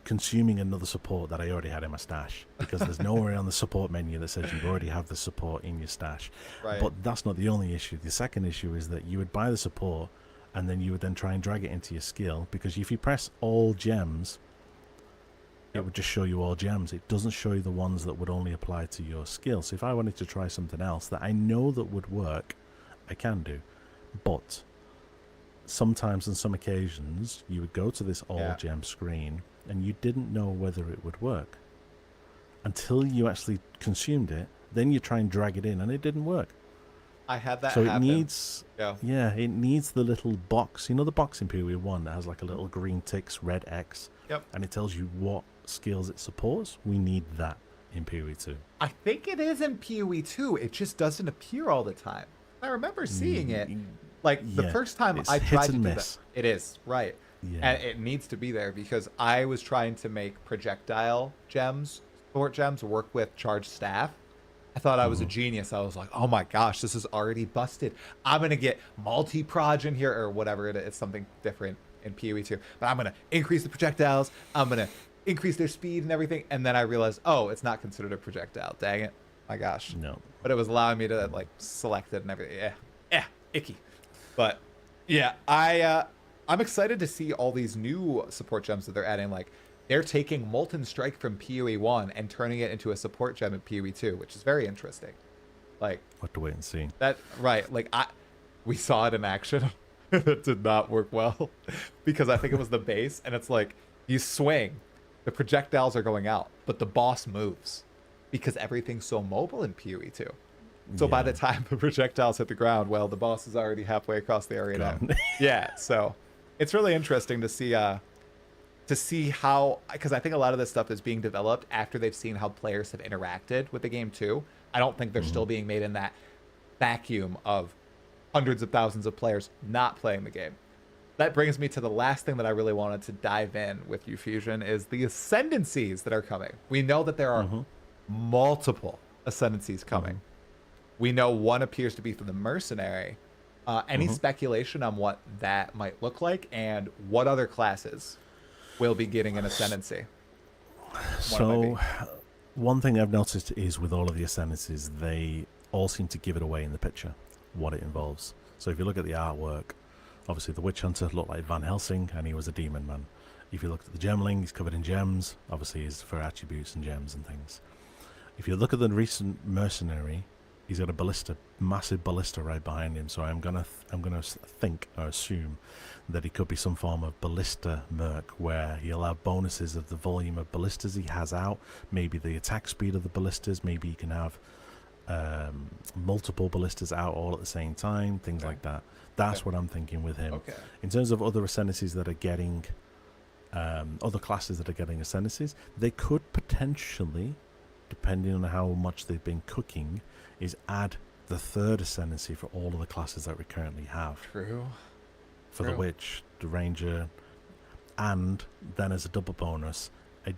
consuming another support that I already had in my stash, because there's nowhere on the support menu that says you already have the support in your stash. Right. But that's not the only issue. The second issue is that you would buy the support and then you would then try and drag it into your skill, because if you press all gems, it would just show you all gems. It doesn't show you the ones that would only apply to your skill. So if I wanted to try something else that I know that would work, I can do. But sometimes on some occasions you would go to this all gem screen and you didn't know whether it would work until you actually consumed it. Then you try and drag it in and it didn't work. I had that so happen. It needs it needs the little box, the box in PoE1 that has like a little green ticks, red X, and it tells you what skills it supports. We need that in PoE2. I think it is in PoE2. It just doesn't appear all the time. I remember seeing it like the first time I tried to do that. It is, right. And it needs to be there, because I was trying to make projectile gems, support gems, work with charged staff. I thought I was a genius. I was like, oh my gosh, this is already busted. I'm going to get multi-proj in here, or whatever it is. It's something different in PoE2. But I'm going to increase the projectiles. I'm going to increase their speed and everything. And then I realized, oh, it's not considered a projectile. Dang it. My gosh. No. But it was allowing me to like select it and everything. Yeah, icky. But yeah, I'm excited to see all these new support gems that they're adding. Like, they're taking Molten Strike from PoE1 and turning it into a support gem in PoE2, which is very interesting. Like, we'll have to wait and see. That right? Like, we saw it in action. It did not work well, because I think it was the base, and it's like you swing, the projectiles are going out, but the boss moves, because everything's so mobile in PoE2. So by the time the projectiles hit the ground, well, the boss is already halfway across the area now. Yeah, so it's really interesting to see how, because I think a lot of this stuff is being developed after they've seen how players have interacted with the game too. I don't think they're still being made in that vacuum of hundreds of thousands of players not playing the game. That brings me to the last thing that I really wanted to dive in with you, Fusion, is the ascendancies that are coming. We know that there are multiple ascendancies coming. We know one appears to be for the mercenary. Any speculation on what that might look like, and what other classes will be getting an ascendancy? So, one thing I've noticed is with all of the ascendancies, they all seem to give it away in the picture, what it involves. So if you look at the artwork, obviously the Witch Hunter looked like Van Helsing, and he was a demon man. If you look at the Gemling, he's covered in gems. Obviously, he's for attributes and gems and things. If you look at the recent mercenary, he's got a ballista, massive ballista right behind him. So I'm gonna think or assume that he could be some form of ballista merc, where he'll have bonuses of the volume of ballistas he has out, maybe the attack speed of the ballistas, maybe he can have multiple ballistas out all at the same time, things like that. That's what I'm thinking with him. In terms of other ascendancies that are getting, other classes that are getting ascendancies, they could potentially, depending on how much they've been cooking, is add the third ascendancy for all of the classes that we currently have. For the Witch, the Ranger, and then as a double bonus, I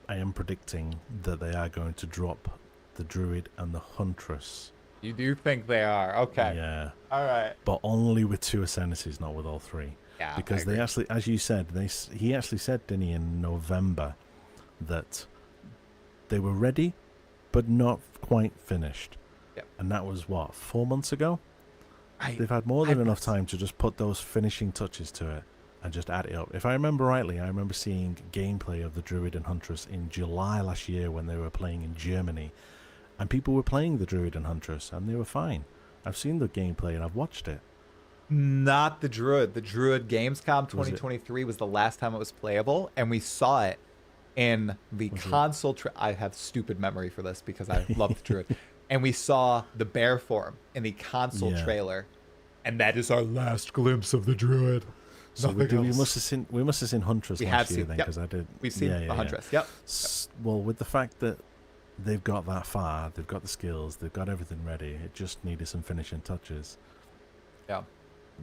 am predicting that they are going to drop the Druid and the Huntress. You do think they are? Okay. Yeah. All right. But only with 2 ascendancies, not with all 3. Yeah. Because they actually, as you said, he actually said, didn't he, in November, that they were ready, but not quite finished. Yep. And that was, what, 4 months ago? They've had more than enough time to just put those finishing touches to it and just add it up. If I remember rightly, I remember seeing gameplay of the Druid and Huntress in July last year when they were playing in Germany. And people were playing the Druid and Huntress, and they were fine. I've seen the gameplay and I've watched it. Not the Druid. The Druid Gamescom 2023 was the last time it was playable, and we saw it in the console. I have stupid memory for this because I love the Druid. And we saw the bear form in the console trailer, and that is our last glimpse of the Druid. So we must have seen Huntress last year then, because I did. We've seen the Huntress. Yep. Well, with the fact that they've got that far, they've got the skills, they've got everything ready. It just needed some finishing touches. Yeah.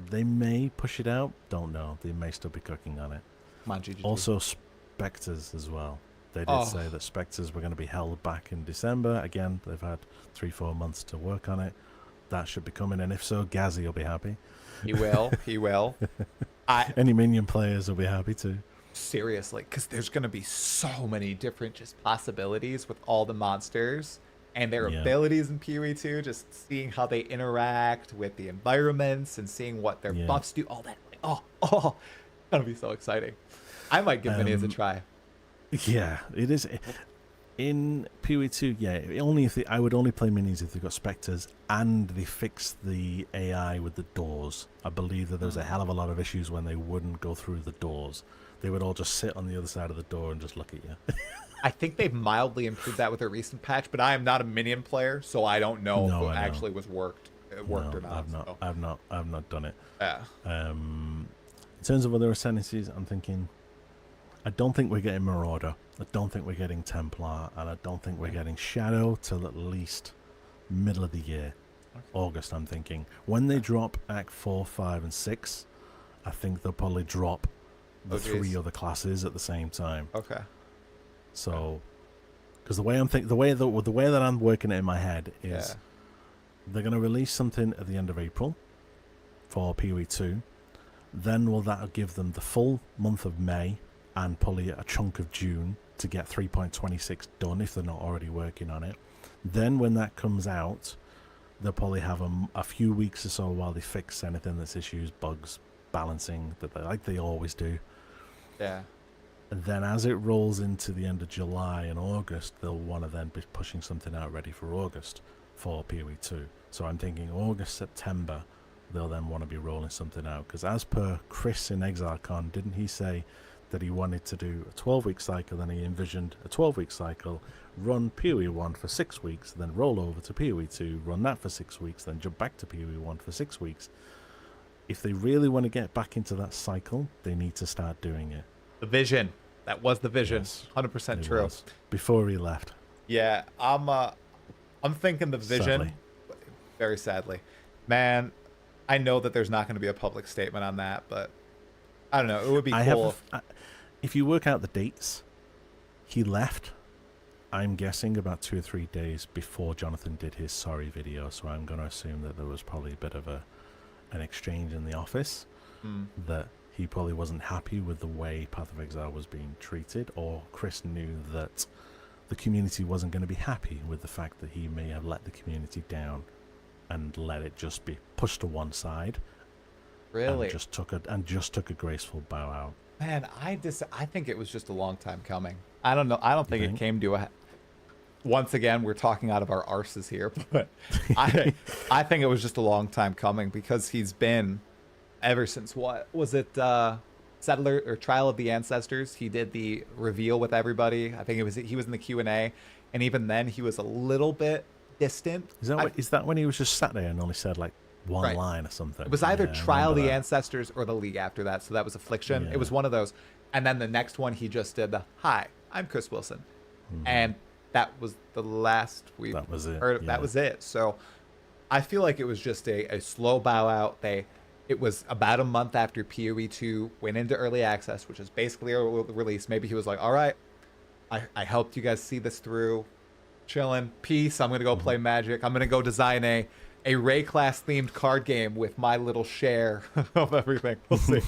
They may push it out. Don't know. They may still be cooking on it. Come on, GG. Also, Spectres as well. They did say that Spectres were going to be held back in December. Again, they've had 3-4 months to work on it. that should be coming, and if so, Gazzy will be happy. He will. He will. Any minion players will be happy too. Seriously, because there's going to be so many different just possibilities with all the monsters and their abilities in PoE2, just seeing how they interact with the environments and seeing what their buffs do, all that. Oh, that'll be so exciting. I might give minis a try. Yeah, it is. In PoE2, yeah, I would only play minis if they've got specters and they fix the AI with the doors. I believe that there was a hell of a lot of issues when they wouldn't go through the doors. They would all just sit on the other side of the door and just look at you. I think they've mildly improved that with a recent patch, but I am not a minion player, so I don't know if it actually was worked or not. I've not done it. Yeah. In terms of other ascendancies, I'm thinking, I don't think we're getting Marauder. I don't think we're getting Templar, and I don't think we're getting Shadow till at least middle of the year, August. I'm thinking when they drop Act 4, 5, and 6, I think they'll probably drop the 3 other classes at the same time. Okay. So, because the way that I'm working it in my head is, they're going to release something at the end of April for PoE2. Then that'll give them the full month of May and probably a chunk of June to get 3.26 done if they're not already working on it. Then when that comes out, they'll probably have a few weeks or so while they fix anything that's issues, bugs, balancing, like they always do. Yeah. And then as it rolls into the end of July and August, they'll want to then be pushing something out ready for August for PoE2. So I'm thinking August, September, they'll then want to be rolling something out. Because as per Chris in ExileCon, didn't he say that he wanted to do a 12-week cycle, then he envisioned a 12-week cycle, run PoE1 for 6 weeks, then roll over to PoE2, run that for 6 weeks, then jump back to PoE1 for 6 weeks. If they really want to get back into that cycle, they need to start doing it. The vision. That was the vision. Yes, 100% true. was. Before he left. Yeah, I'm thinking the vision. Sadly. Very sadly. Man, I know that there's not going to be a public statement on that, but I don't know. It would be cool. If you work out the dates, he left, I'm guessing, about 2 or 3 days before Jonathan did his sorry video, so I'm going to assume that there was probably a bit of an exchange in the office, that he probably wasn't happy with the way Path of Exile was being treated, or Chris knew that the community wasn't going to be happy with the fact that he may have let the community down and let it just be pushed to one side. Really? And just took a graceful bow out. Man, I think it was just a long time coming. I don't know. I don't think it came to a... Once again, we're talking out of our arses here, but I think it was just a long time coming, because he's been, ever since, what was it, Settler or Trial of the Ancestors? He did the reveal with everybody. I think he was in the Q&A, and even then he was a little bit distant. Is that when he was just sat there and only said like one line or something? It was either Trial of the Ancestors or the League after that, so that was Affliction. It was one of those. And then the next one he just did the, "Hi, I'm Chris Wilson." And that was the last we heard of. That was it. So I feel like it was just a slow bow out. It was about a month after PoE2 went into early access, which is basically a release. Maybe he was like, "All right, I helped you guys see this through. Chilling. Peace. I'm going to go play Magic. I'm going to go design a Ray class themed card game with my little share of everything." We'll see.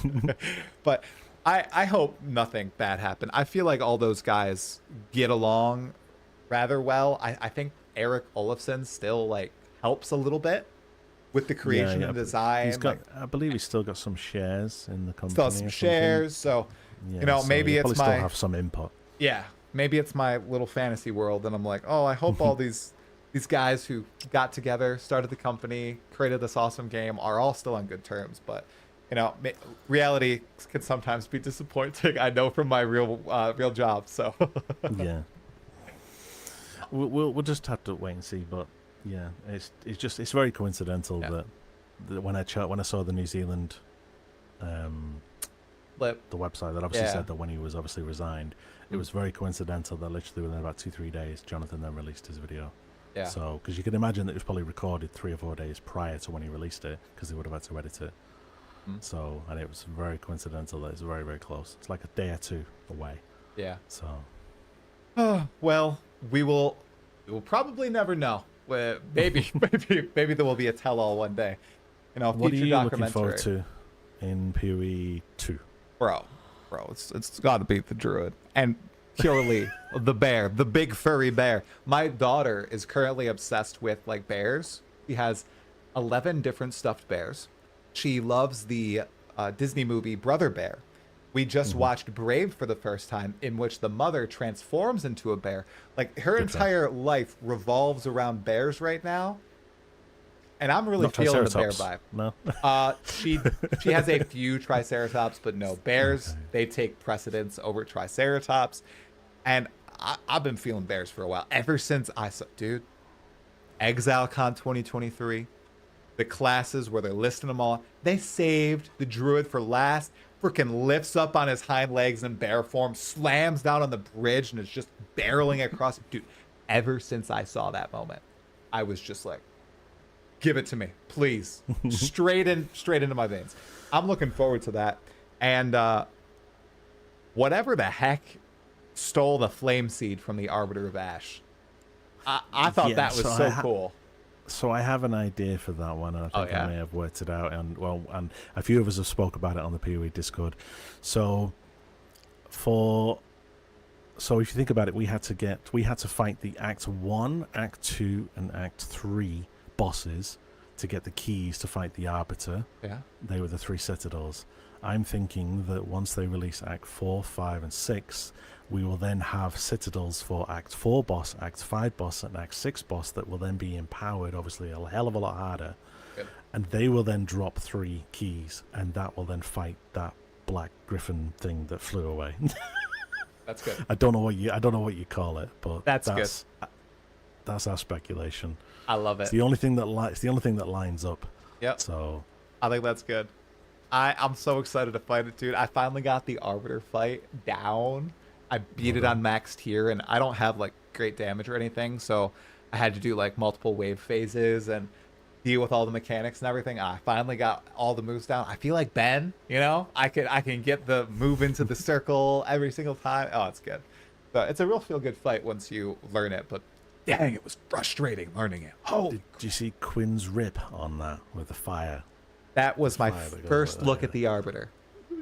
But I hope nothing bad happened. I feel like all those guys get along rather well. I think Eric Olafson still like helps a little bit with the creation and design. I believe he's still got some shares in the company. Still some shares, so maybe it's still have some input. Yeah, maybe it's my little fantasy world, and I'm like, oh, I hope all these guys who got together, started the company, created this awesome game, are all still on good terms. But reality can sometimes be disappointing. I know from my real job. So yeah, we'll just have to wait and see. But yeah, it's very coincidental that when I saw the New Zealand the website that obviously said that when he was obviously resigned, it was very coincidental that literally within about 2-3 days, Jonathan then released his video. Yeah. So, because you can imagine that it was probably recorded 3 or 4 days prior to when he released it, because they would have had to edit it. So, and it was very coincidental that it's very, very close. It's like a day or two away. Yeah. So. Well, we will probably never know. Maybe there will be a tell-all one day. You know, What are future you looking documentary. forward to in PoE2? Bro, it's got to be the druid and purely the bear, the big furry bear. My daughter is currently obsessed with like bears. She has 11 different stuffed bears. She loves the Disney movie Brother Bear. We just watched Brave for the first time, in which the mother transforms into a bear. Like her entire life revolves around bears right now. And I'm really Not feeling the bear Triceratops. vibe. No. She has a few Triceratops, but no, bears, Okay. they take precedence over Triceratops. And I've been feeling bears for a while. Ever since I saw, dude, ExileCon 2023, the classes where they're listing them all, they saved the druid for last, freaking lifts up on his hind legs in bear form, slams down on the bridge, and is just barreling across. Dude, ever since I saw that moment, I was just like, give it to me, please. straight into my veins. I'm looking forward to that. And whatever the heck stole the flame seed from the Arbiter of Ash, I thought Yeah, that was so so cool. So I have an idea for that one, and I think I may have worked it out. And a few of us have spoke about it on the PoE Discord. So if you think about it, we had to fight the Act 1, Act 2, and Act 3 bosses to get the keys to fight the Arbiter. Yeah. They were the 3 citadels. I'm thinking that once they release Act 4, 5, and 6, we will then have citadels for Act 4 boss, Act 5 boss, and Act 6 boss that will then be empowered, obviously a hell of a lot harder. Good. And they will then drop 3 keys, and that will then fight that black griffin thing that flew away. That's good. I don't know what you call it, but That's good. That's our speculation. I love it. It's the only thing that lines up. Yep. So I think that's good. I'm so excited to fight it, dude. I finally got the Arbiter fight down. I beat it on max tier, and I don't have like great damage or anything, so I had to do like multiple wave phases and deal with all the mechanics and everything. I finally got all the moves down. I feel like Ben, you know, I can get the move into the circle every single time. Oh, it's good. So it's a real feel good fight once you learn it, but dang, it was frustrating learning it. Oh, did you see Quinn's rip on that with the fire? that was my Fire that goes first like look that. at the Arbiter.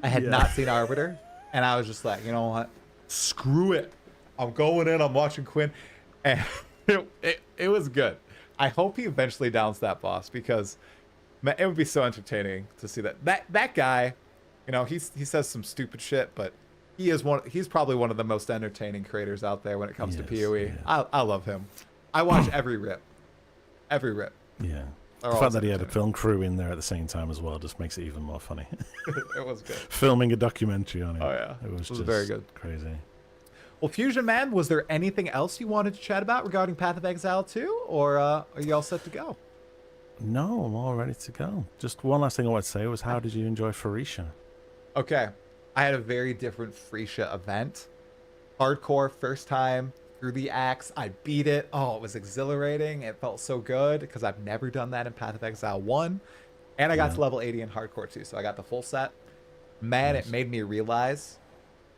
I had not seen Arbiter, and I was just like, you know what? Screw it. I'm going in. I'm watching Quinn, and it was good. I hope he eventually downs that boss, because man, it would be so entertaining to see that guy. You know, he says some stupid shit, but he's probably one of the most entertaining creators out there when it comes to PoE. yeah. I love him. I watch every rip. Yeah. They're The all fact that he had a entertaining. film crew in there at the same time as well just makes it even more funny. It was good. Filming a documentary on it. Oh, yeah. It was It was just very good. crazy. Well, Fusion Man, was there anything else you wanted to chat about regarding Path of Exile 2, or are you all set to go? No, I'm all ready to go. Just one last thing I want to say was, how did you enjoy Phorecia? Okay, I had a very different Phorecia event. Hardcore, first time through the axe. I beat it. Oh, it was exhilarating. It felt so good because I've never done that in Path of Exile 1. And I got to level 80 in Hardcore too, so I got the full set. Man, Nice. it made me realize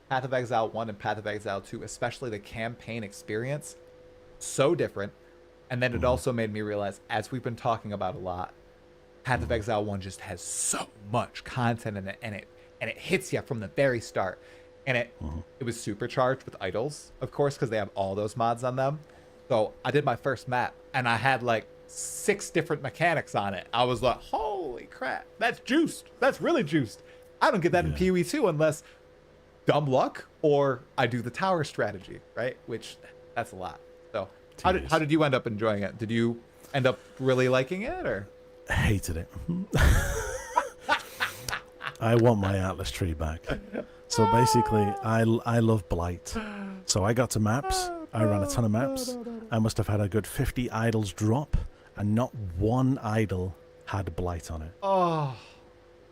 Path of Exile 1 and Path of Exile 2, especially the campaign experience, so different. And then it also made me realize, as we've been talking about a lot, Path of Exile 1 just has so much content in it, and it hits you from the very start. And it was supercharged with idols, of course, because they have all those mods on them. So I did my first map, and I had like 6 different mechanics on it. I was like, holy crap, that's juiced. That's really juiced. I don't get that in PoE2 unless dumb luck or I do the tower strategy, right? Which, that's a lot. So how did you end up enjoying it? Did you end up really liking it, or? Hated it. I want my Atlas tree back. So basically, I love Blight. So I got to maps. I ran a ton of maps. I must have had a good 50 idols drop, and not one idol had Blight on it. Oh.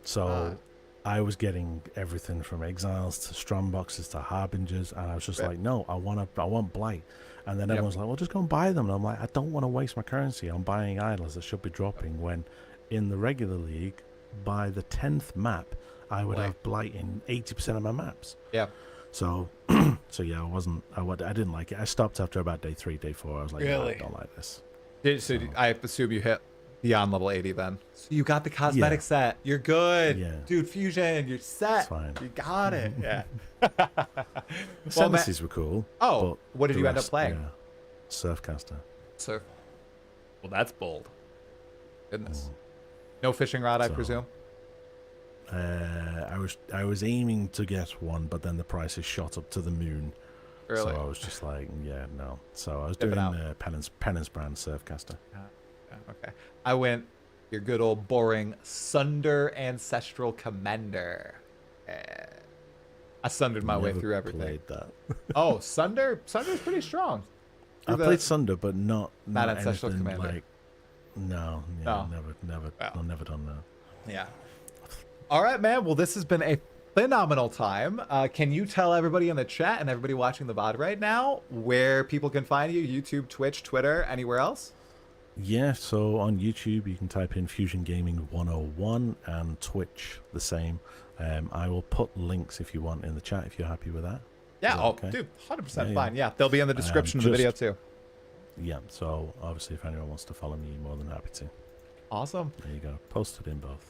So I was getting everything from exiles to strongboxes to harbingers, and I was just like, no, I want Blight. And then everyone's like, well, just go and buy them. And I'm like, I don't want to waste my currency on buying idols that should be dropping, when in the regular league, by the 10th map, I would have Blight in 80% of my maps. Yeah. So, yeah, I didn't like it. I stopped after about day 3, day 4. I was like, no, I don't like this. So I assume you hit beyond level 80 then. So you got the cosmetic set. You're good. Yeah. Dude, Fusion, you're set. It's fine. You got it. Yeah. Sentences were cool. Oh, but what did the you end up rest, playing? Yeah. Surfcaster. Surf. Well, that's bold. Goodness. No fishing rod, I presume? I was aiming to get one, but then the prices shot up to the moon. Really? So I was just like, yeah, no. So I was Dip it doing out. Penance Brand Surfcaster. Okay. I went your good old boring Sunder Ancestral Commander. I sundered my way Never through everything. Played that. Oh, Sunder's pretty strong. I played Sunder, but not Ancestral anything Commander. like. No, No. never. Wow. I've never done that. Yeah. All right, man. Well, this has been a phenomenal time. Can you tell everybody in the chat and everybody watching the VOD right now where people can find you? YouTube, Twitch, Twitter, anywhere else? Yeah, so on YouTube you can type in Fusion Gaming 101 and Twitch the same. I will put links if you want in the chat if you're happy with that. Yeah, Okay. dude, 100% Yeah, fine. Yeah, they'll be in the description of the video too. Yeah, so obviously if anyone wants to follow me, more than happy to. Awesome. There you go. Posted in both.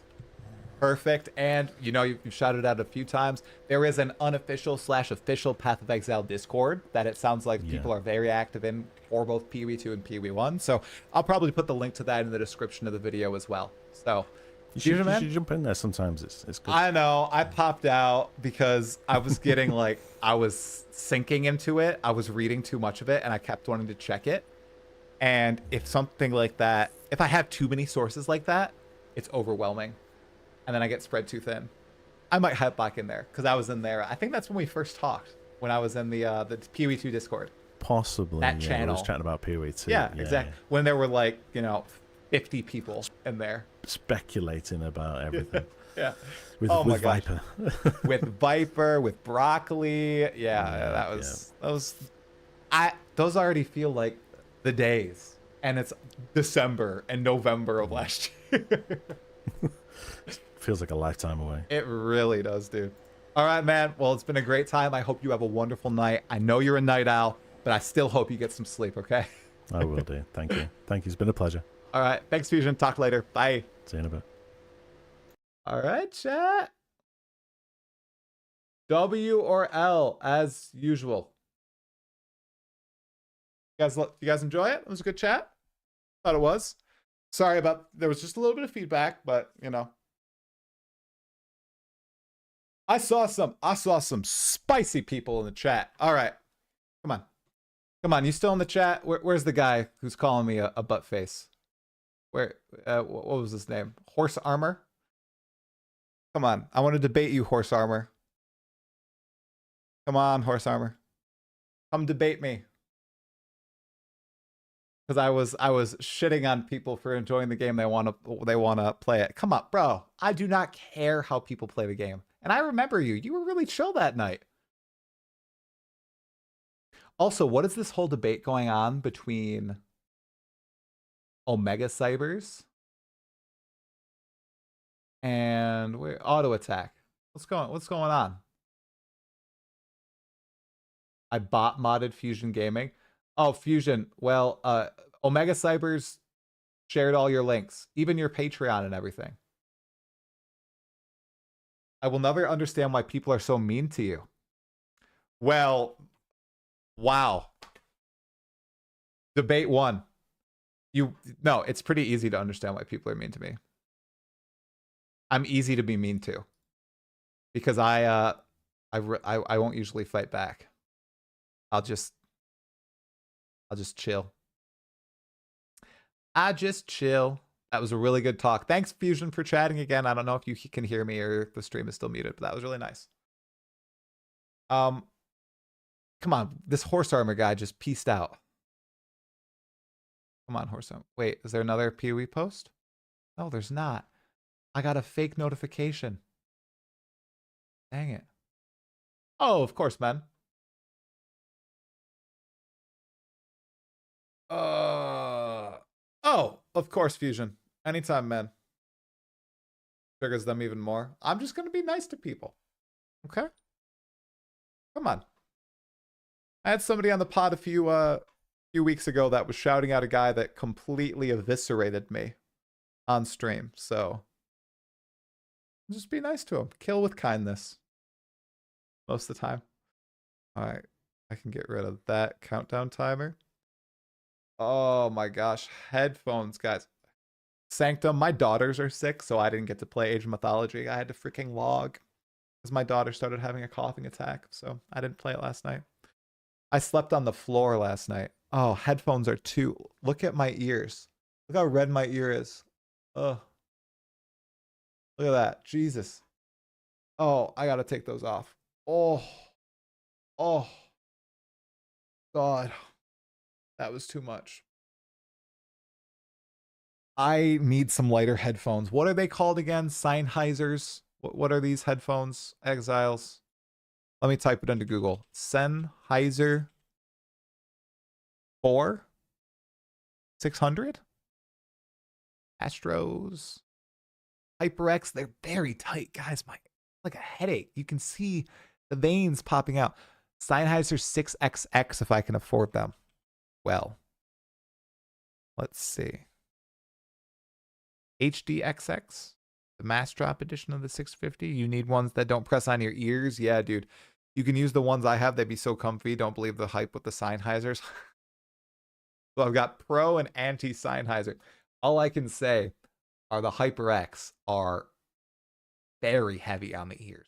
Perfect. And you know, you've shouted out a few times. There is an unofficial / official Path of Exile Discord that it sounds like people are very active in for both PoE2 and PoE1. So I'll probably put the link to that in the description of the video as well. So You should jump in there sometimes. It's good. I know. I popped out because I was getting like, I was sinking into it. I was reading too much of it and I kept wanting to check it. And if something like that, if I have too many sources like that, it's overwhelming. And then I get spread too thin. I might hop back in there because I was in there. I think that's when we first talked, when I was in the PoE2 Discord. Possibly. That channel. I was chatting about PoE2. Yeah, exactly. When there were like, 50 people in there. Speculating about everything. Yeah. With my gosh. Viper. With Viper, with Broccoli. Those already feel like the days. And it's December and November of last year. Feels like a lifetime away. It really does, dude. All right, man. Well, it's been a great time. I hope you have a wonderful night. I know you're a night owl, but I still hope you get some sleep, okay? I will do. Thank you. Thank you. It's been a pleasure. All right. Thanks, Fusion. Talk later. Bye. See you in a bit. All right, chat. W or L, as usual. You guys enjoy it? It was a good chat. Thought it was. Sorry about, there was just a little bit of feedback, but I saw some spicy people in the chat. All right. Come on. You still in the chat? Where's the guy who's calling me a butt face? What was his name? Horse Armor? Come on. I want to debate you, Horse Armor. Come on, Horse Armor. Come debate me. Because I was shitting on people for enjoying the game. They want to play it. Come on, bro. I do not care how people play the game. And I remember you. You were really chill that night. Also, what is this whole debate going on between Omega Cybers and Auto Attack? What's going on? I bot modded Fusion Gaming. Oh, Fusion. Well, Omega Cybers shared all your links, even your Patreon and everything. I will never understand why people are so mean to you. Well, wow. Debate 1. No, it's pretty easy to understand why people are mean to me. I'm easy to be mean to. Because I won't usually fight back. I'll just chill. I just chill. That was a really good talk. Thanks, Fusion, for chatting again. I don't know if you can hear me or if the stream is still muted, but that was really nice. Come on. This Horse Armor guy just peaced out. Come on, Horse Armor. Wait, is there another PoE post? No, there's not. I got a fake notification. Dang it. Oh, of course, man. Oh, of course, Fusion. Anytime, man. Triggers them even more. I'm just going to be nice to people. Okay? Come on. I had somebody on the pod a few few weeks ago that was shouting out a guy that completely eviscerated me on stream. So just be nice to him. Kill with kindness most of the time. All right. I can get rid of that countdown timer. Oh my gosh. Headphones, guys. Sanctum, my daughters are sick, so I didn't get to play Age of Mythology. I had to freaking log because my daughter started having a coughing attack, so I didn't play it last night. I slept on the floor last night. Oh, headphones are too. Look at my ears. Look how red my ear is. Oh, look at that. Jesus. Oh, I gotta take those off. Oh, oh, God. That was too much. I need some lighter headphones. What are they called again? Sennheisers? What are these headphones? Exiles. Let me type it into Google. Sennheiser 4 600 Astros HyperX. They're very tight, guys. Like a headache. You can see the veins popping out. Sennheiser 6XX if I can afford them. Well, let's see. HDXX, the mass drop edition of the 650. You need ones that don't press on your ears. Yeah, dude. You can use the ones I have. They'd be so comfy. Don't believe the hype with the Sennheisers. So I've got pro and anti Sennheiser. All I can say are the HyperX are very heavy on the ears.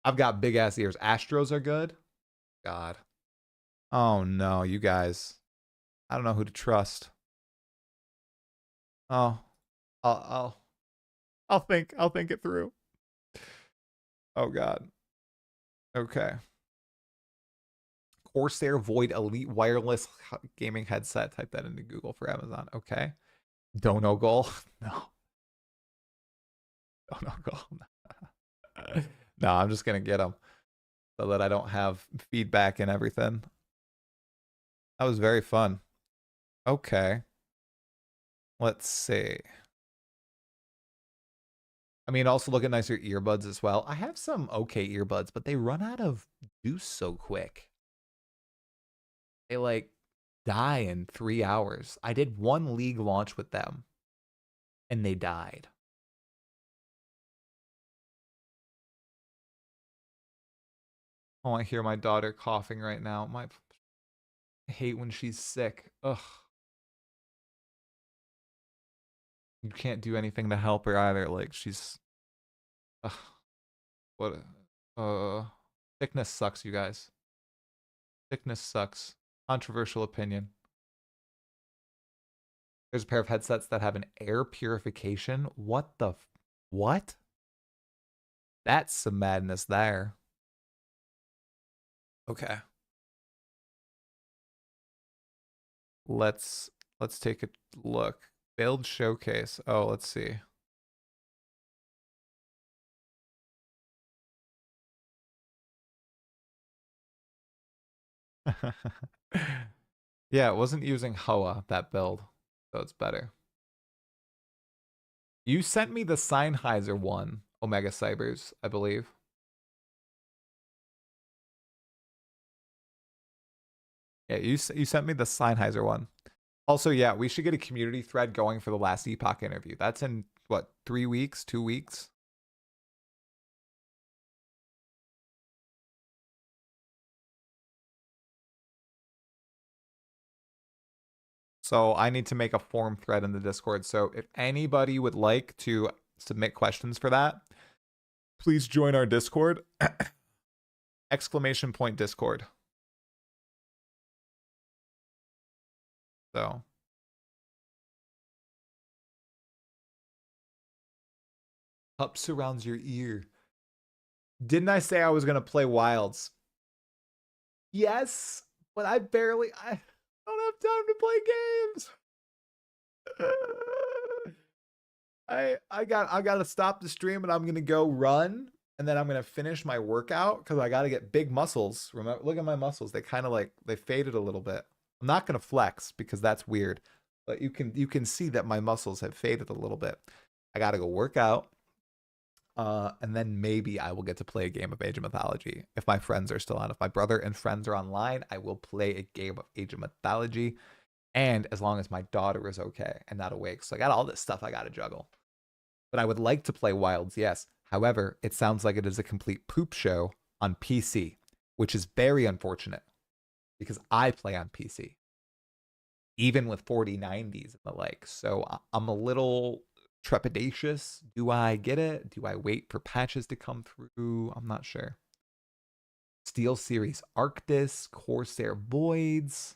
I've got big ass ears. Astros are good. God. Oh no, you guys. I don't know who to trust. Oh, I'll think it through. Oh God. Okay. Corsair Void Elite Wireless Gaming Headset. Type that into Google for Amazon. Okay. Dono Goal. No. Dono Goal. No, I'm just gonna get them so that I don't have feedback and everything. That was very fun. Okay. Let's see. I mean, also look at nicer earbuds as well. I have some okay earbuds, but they run out of juice so quick. They like die in 3 hours. I did one league launch with them and they died. Oh, I hear my daughter coughing right now. I hate when she's sick. Ugh. You can't do anything to help her either. Like she's, what? Sickness sucks, you guys. Sickness sucks. Controversial opinion. There's a pair of headsets that have an air purification. What? That's some madness there. Okay. Let's take a look. Build showcase. Oh, let's see. Yeah, it wasn't using Hoa, that build, so it's better. You sent me the Sennheiser one, Omega Cybers, I believe. Yeah, you sent me the Sennheiser one. Also, yeah, we should get a community thread going for the last Epoch interview. That's in, what, 3 weeks, 2 weeks? So I need to make a forum thread in the Discord. So if anybody would like to submit questions for that, please join our Discord. ! Discord. So. Cup surrounds your ear. Didn't I say I was going to play Wilds? Yes, but I don't have time to play games. I got to stop the stream and I'm going to go run and then I'm going to finish my workout cuz I got to get big muscles. Remember, look at my muscles. They kind of like they faded a little bit. I'm not going to flex because that's weird. But you can see that my muscles have faded a little bit. I got to go work out. And then maybe I will get to play a game of Age of Mythology if my friends are still on. If my brother and friends are online, I will play a game of Age of Mythology. And as long as my daughter is okay and not awake. So I got all this stuff I got to juggle. But I would like to play Wilds, yes. However, it sounds like it is a complete poop show on PC, which is very unfortunate because I play on PC, even with 4090s and the like. So I'm a little trepidatious. Do I get it? Do I wait for patches to come through? I'm not sure. Steel Series Arctis, Corsair Voids.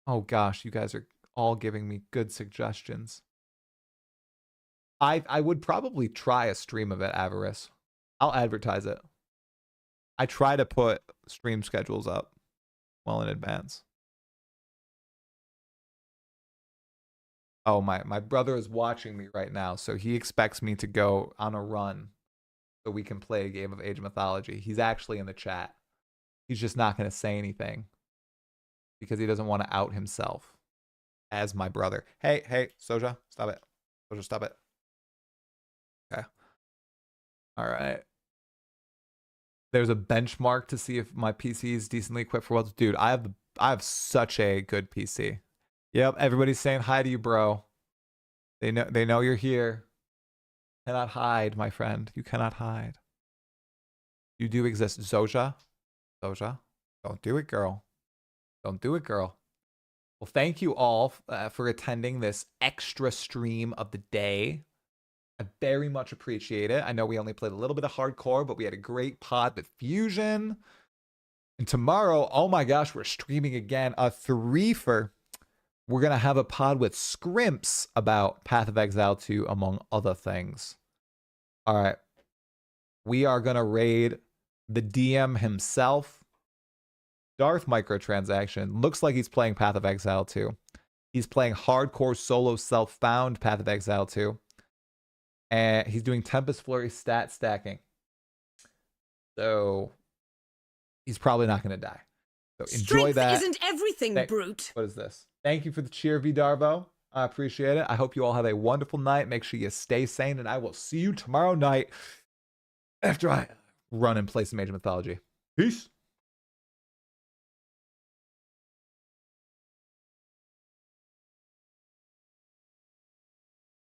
Oh gosh, you guys are all giving me good suggestions. I would probably try a stream of it, Avarice. I'll advertise it. I try to put stream schedules up well in advance. Oh, my brother is watching me right now, so he expects me to go on a run so we can play a game of Age of Mythology. He's actually in the chat. He's just not going to say anything because he doesn't want to out himself as my brother. Hey, Soja, stop it. Soja, stop it. Okay. All right. There's a benchmark to see if my PC is decently equipped for Worlds. Dude, I have such a good PC. Yep, everybody's saying hi to you, bro. They know you're here. Cannot hide, my friend. You cannot hide. You do exist. Zoja, don't do it, girl. Don't do it, girl. Well, thank you all for attending this extra stream of the day. I very much appreciate it. I know we only played a little bit of hardcore, but we had a great pod with Fusion. And tomorrow, oh my gosh, we're streaming again. A threefer. We're going to have a pod with Scrimps about Path of Exile 2, among other things. All right. We are going to raid the DM himself. Darth Microtransaction. Looks like he's playing Path of Exile 2. He's playing hardcore solo self-found Path of Exile 2. And he's doing Tempest Flurry stat stacking. So he's probably not going to die. So enjoy Strength that. Isn't everything, brute. What is this? Thank you for the cheer, V Darvo. I appreciate it. I hope you all have a wonderful night. Make sure you stay sane, and I will see you tomorrow night after I run and play some Age of Mythology. Peace.